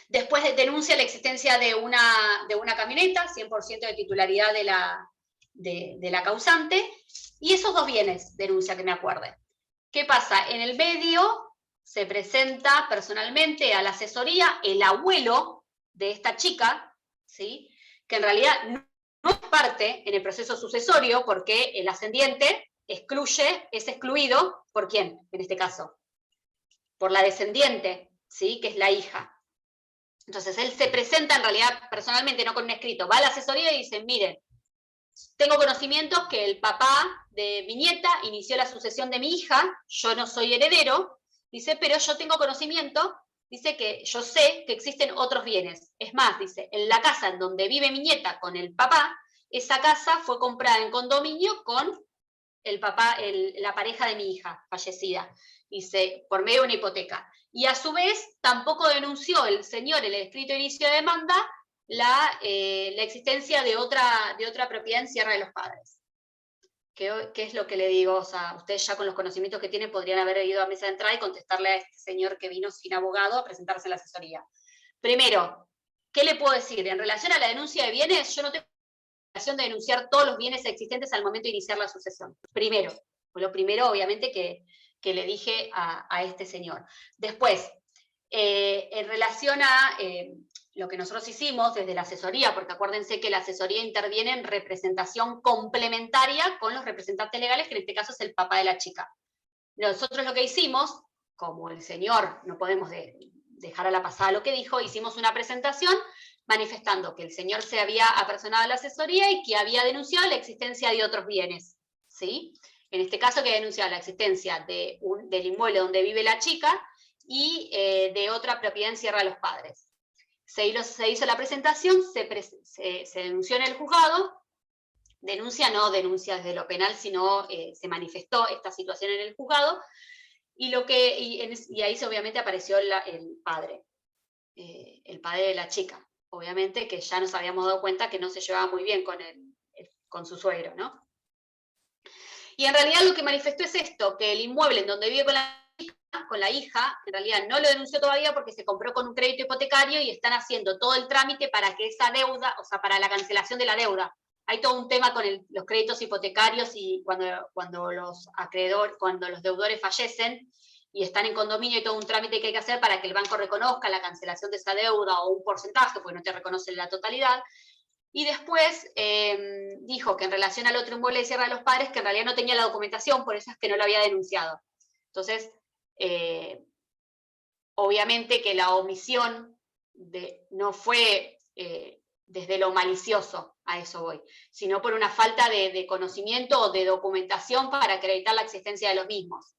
Después denuncia la existencia de una camioneta, 100% de titularidad de la causante, y esos dos bienes denuncia, que me acuerde. ¿Qué pasa? En el medio se presenta personalmente a la asesoría el abuelo de esta chica, ¿sí? Que en realidad no es parte en el proceso sucesorio, porque el ascendiente es excluido, ¿por quién? En este caso, por la descendiente, ¿sí? Que es la hija. Entonces él se presenta en realidad personalmente, no con un escrito, va a la asesoría y dice, miren, tengo conocimientos que el papá de mi nieta inició la sucesión de mi hija, yo no soy heredero, dice, pero yo tengo conocimiento, dice que yo sé que existen otros bienes. Es más, dice, en la casa en donde vive mi nieta con el papá, esa casa fue comprada en condominio con el papá, la pareja de mi hija fallecida, dice, por medio de una hipoteca. Y a su vez, tampoco denunció el señor en el escrito de inicio de demanda la existencia de otra propiedad en Sierra de los Padres. ¿Qué es lo que le digo? O sea, ustedes ya con los conocimientos que tienen podrían haber ido a mesa de entrada y contestarle a este señor que vino sin abogado a presentarse a la asesoría. Primero, ¿qué le puedo decir? En relación a la denuncia de bienes, yo no tengo la obligación de denunciar todos los bienes existentes al momento de iniciar la sucesión. Primero, lo primero obviamente que le dije a este señor. Después, en relación a lo que nosotros hicimos desde la asesoría, porque acuérdense que la asesoría interviene en representación complementaria con los representantes legales, que en este caso es el papá de la chica. Nosotros lo que hicimos, como el señor, no podemos dejar a la pasada lo que dijo, hicimos una presentación manifestando que el señor se había apersonado a la asesoría y que había denunciado la existencia de otros bienes, ¿sí? En este caso que ha denunciado la existencia del inmueble donde vive la chica y de otra propiedad en Sierra de los Padres. Se hizo la presentación, se denunció en el juzgado, no denuncia desde lo penal, sino se manifestó esta situación en el juzgado, y ahí obviamente apareció el padre de la chica, obviamente que ya nos habíamos dado cuenta que no se llevaba muy bien con su suegro, ¿no? Y en realidad lo que manifestó es esto, que el inmueble en donde vive con la hija, en realidad no lo denunció todavía porque se compró con un crédito hipotecario y están haciendo todo el trámite para que esa deuda, o sea, para la cancelación de la deuda. Hay todo un tema con los créditos hipotecarios y cuando los deudores fallecen y están en condominio, hay todo un trámite que hay que hacer para que el banco reconozca la cancelación de esa deuda o un porcentaje, porque no te reconoce la totalidad. Y después dijo que en relación al otro inmueble de Sierra de los Padres, que en realidad no tenía la documentación, por eso es que no lo había denunciado. Entonces, obviamente que la omisión no fue desde lo malicioso, a eso voy, sino por una falta de conocimiento o de documentación para acreditar la existencia de los mismos.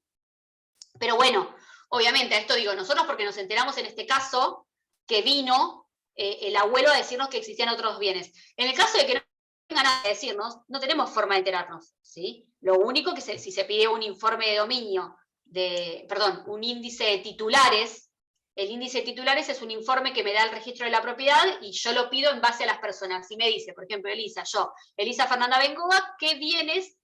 Pero bueno, obviamente, a esto digo, nosotros porque nos enteramos en este caso que vino el abuelo a decirnos que existían otros bienes. En el caso de que no tenga nada que decirnos, no tenemos forma de enterarnos, ¿sí? Lo único que si se pide un informe de dominio, un índice de titulares, el índice de titulares es un informe que me da el registro de la propiedad y yo lo pido en base a las personas. Si me dice, por ejemplo, Elisa Fernanda Bengoa, ¿qué bienes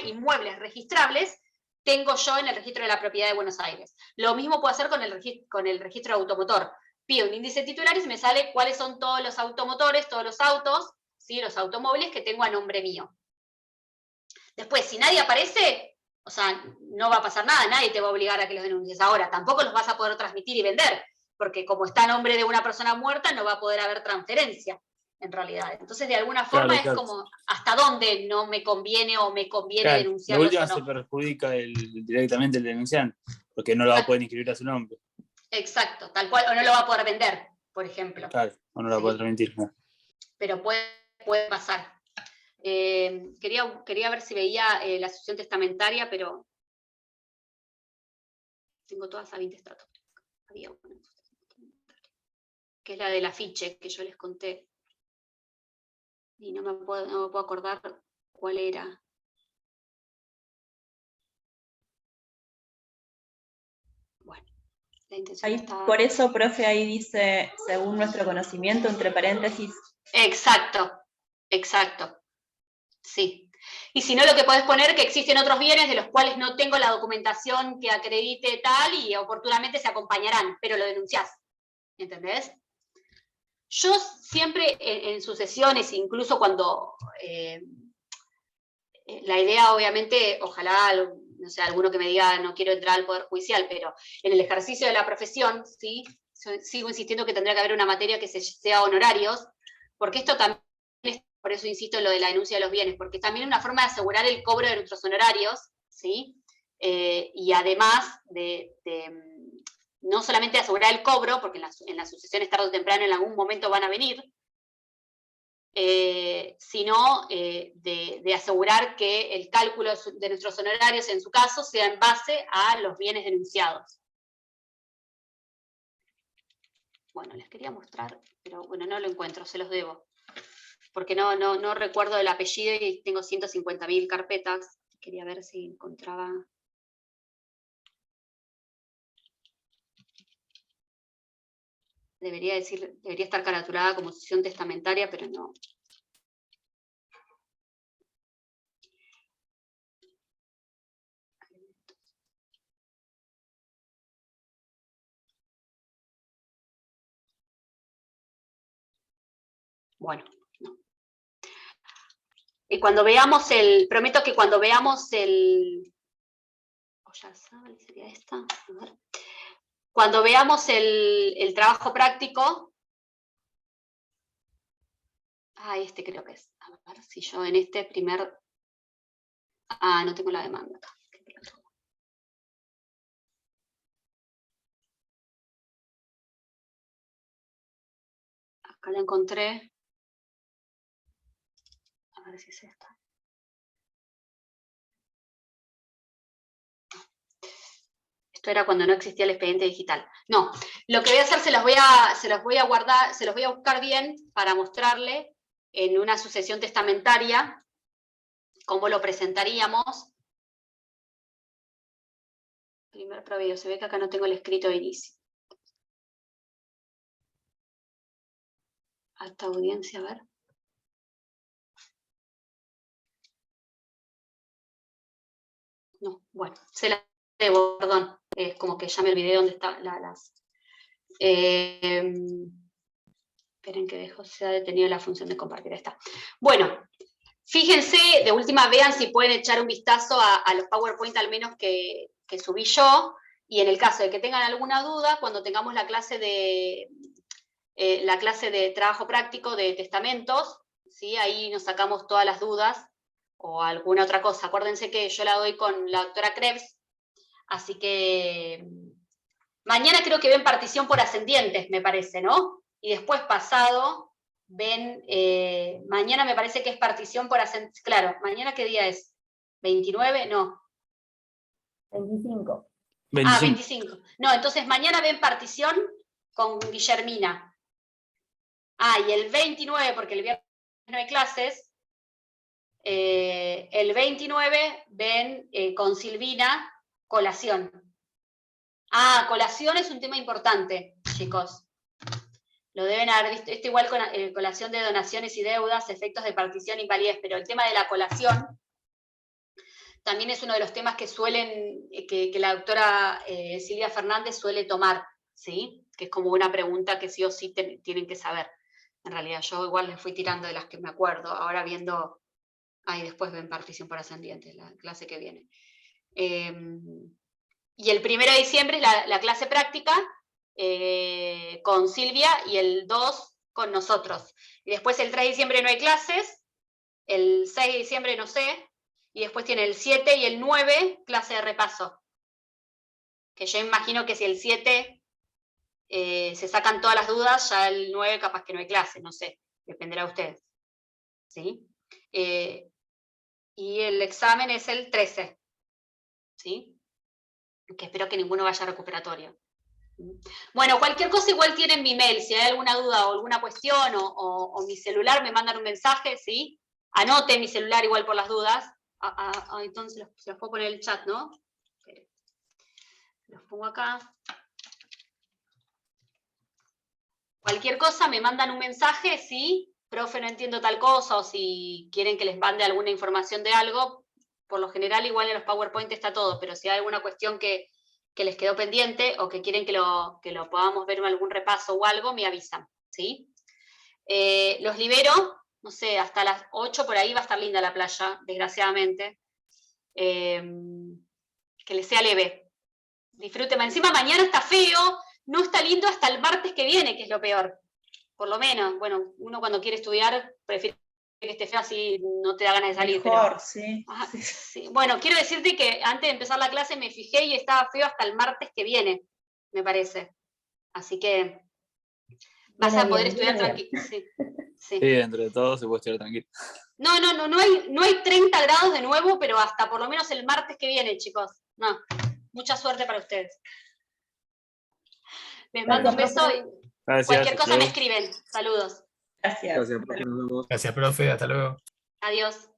inmuebles registrables tengo yo en el registro de la propiedad de Buenos Aires? Lo mismo puedo hacer con el registro de automotor. Pido un índice de titulares y me sale cuáles son todos los automotores, todos los autos, ¿sí? Los automóviles que tengo a nombre mío. Después, si nadie aparece, o sea, no va a pasar nada, nadie te va a obligar a que los denuncies. Ahora, tampoco los vas a poder transmitir y vender, porque como está a nombre de una persona muerta, no va a poder haber transferencia, en realidad. Entonces, de alguna forma es como, ¿hasta dónde no me conviene o me conviene denunciarlo? La última se perjudica directamente el denunciante, porque no lo va a poder inscribir a su nombre. Exacto, tal cual, o no lo va a poder vender, por ejemplo. Claro, o no lo va a poder transmitir. ¿No? pero puede pasar. Quería ver si veía la sucesión testamentaria, pero tengo todas a 20 estratos. Había una que es la del afiche que yo les conté. Y no me puedo acordar cuál era. Bueno, la intención Ahí, estaba... por eso, profe, ahí dice, según nuestro conocimiento, entre paréntesis. Exacto, exacto. Sí. Y si no, lo que podés poner que existen otros bienes de los cuales no tengo la documentación que acredite tal y oportunamente se acompañarán, pero lo denunciás. ¿Entendés? Yo siempre en sucesiones, incluso cuando la idea obviamente, ojalá, no sé, alguno que me diga no quiero entrar al Poder Judicial, pero en el ejercicio de la profesión, ¿sí? Sigo insistiendo que tendría que haber una materia que sea honorarios, porque esto también es, por eso insisto en lo de la denuncia de los bienes, porque también es una forma de asegurar el cobro de nuestros honorarios, ¿sí? Y además no solamente asegurar el cobro, porque en las sucesiones tarde o temprano en algún momento van a venir, sino de asegurar que el cálculo de nuestros honorarios, en su caso, sea en base a los bienes denunciados. Bueno, les quería mostrar, pero bueno, no lo encuentro, se los debo. Porque no recuerdo el apellido y tengo 150.000 carpetas. Quería ver si encontraba... Debería estar caratulada como sucesión testamentaria, pero no. Bueno, no. Y cuando veamos prometo que cuando veamos sería esta, a ver. Cuando veamos el trabajo práctico, este creo que es, a ver si yo en este primer, no tengo la demanda acá. Acá la encontré. A ver si es esta. Esto era cuando no existía el expediente digital. No, lo que voy a hacer se los voy a guardar, se los voy a buscar bien para mostrarle en una sucesión testamentaria cómo lo presentaríamos. Primer proveído, se ve que acá no tengo el escrito de inicio. Alta audiencia, a ver. No, bueno, se la debo, perdón. Es como que ya me olvidé dónde están las... esperen que se ha detenido la función de compartir. Ahí está. Bueno, fíjense, de última vean si pueden echar un vistazo a los PowerPoint al menos que subí yo, y en el caso de que tengan alguna duda, cuando tengamos la clase de trabajo práctico de testamentos, ¿sí? Ahí nos sacamos todas las dudas, o alguna otra cosa. Acuérdense que yo la doy con la doctora Krebs, así que mañana creo que ven partición por ascendientes, me parece, ¿no? Y después pasado ven, mañana me parece que es partición por ascendientes. Claro, ¿mañana qué día es? ¿29? No. 25. 25. No, entonces mañana ven partición con Guillermina. Y el 29, porque el viernes no hay clases, el 29 ven con Silvina colación. Colación es un tema importante, chicos. Lo deben haber visto, esto igual con colación de donaciones y deudas, efectos de partición y invalidez, pero el tema de la colación también es uno de los temas que que la doctora Silvia Fernández suele tomar, ¿sí? Que es como una pregunta que sí o sí tienen que saber. En realidad, yo igual les fui tirando de las que me acuerdo, ahora viendo, después ven partición por ascendientes, la clase que viene. Y el 1 de diciembre es la clase práctica con Silvia y el 2 con nosotros. Y después el 3 de diciembre no hay clases, el 6 de diciembre no sé, y después tiene el 7 y el 9 clase de repaso. Que yo imagino que si el 7 se sacan todas las dudas, ya el 9 capaz que no hay clase, no sé. dependerá de ustedes. ¿Sí? Y el examen es el 13. ¿Sí? Que espero que ninguno vaya a recuperatorio. Bueno, cualquier cosa igual tienen mi mail, si hay alguna duda o alguna cuestión o mi celular, me mandan un mensaje, ¿sí? Anoten mi celular igual por las dudas. Entonces se los puedo poner en el chat, ¿no? Los pongo acá. Cualquier cosa me mandan un mensaje, ¿sí? Profe, no entiendo tal cosa, o si quieren que les mande alguna información de algo, por lo general igual en los PowerPoint está todo, pero si hay alguna cuestión que les quedó pendiente o que quieren que lo podamos ver en algún repaso o algo, me avisan, ¿sí? Los libero, no sé, hasta las 8 por ahí va a estar linda la playa, desgraciadamente. Que les sea leve. Disfruten. Encima mañana está feo, no está lindo hasta el martes que viene, que es lo peor. Por lo menos, bueno, uno cuando quiere estudiar prefiere que esté feo así no te da ganas de salir. Mejor, pero, sí. Sí. Bueno, quiero decirte que antes de empezar la clase me fijé y estaba feo hasta el martes que viene, me parece. Así que vas a poder estudiar tranquilo. Sí. Sí, dentro de todo se puede estudiar tranquilo. No hay 30 grados de nuevo, pero hasta por lo menos el martes que viene, chicos. No, mucha suerte para ustedes. Les mando un beso y cualquier cosa me escriben. Saludos. Gracias. Gracias, profe, nos vemos. Gracias, profe. Hasta luego. Adiós.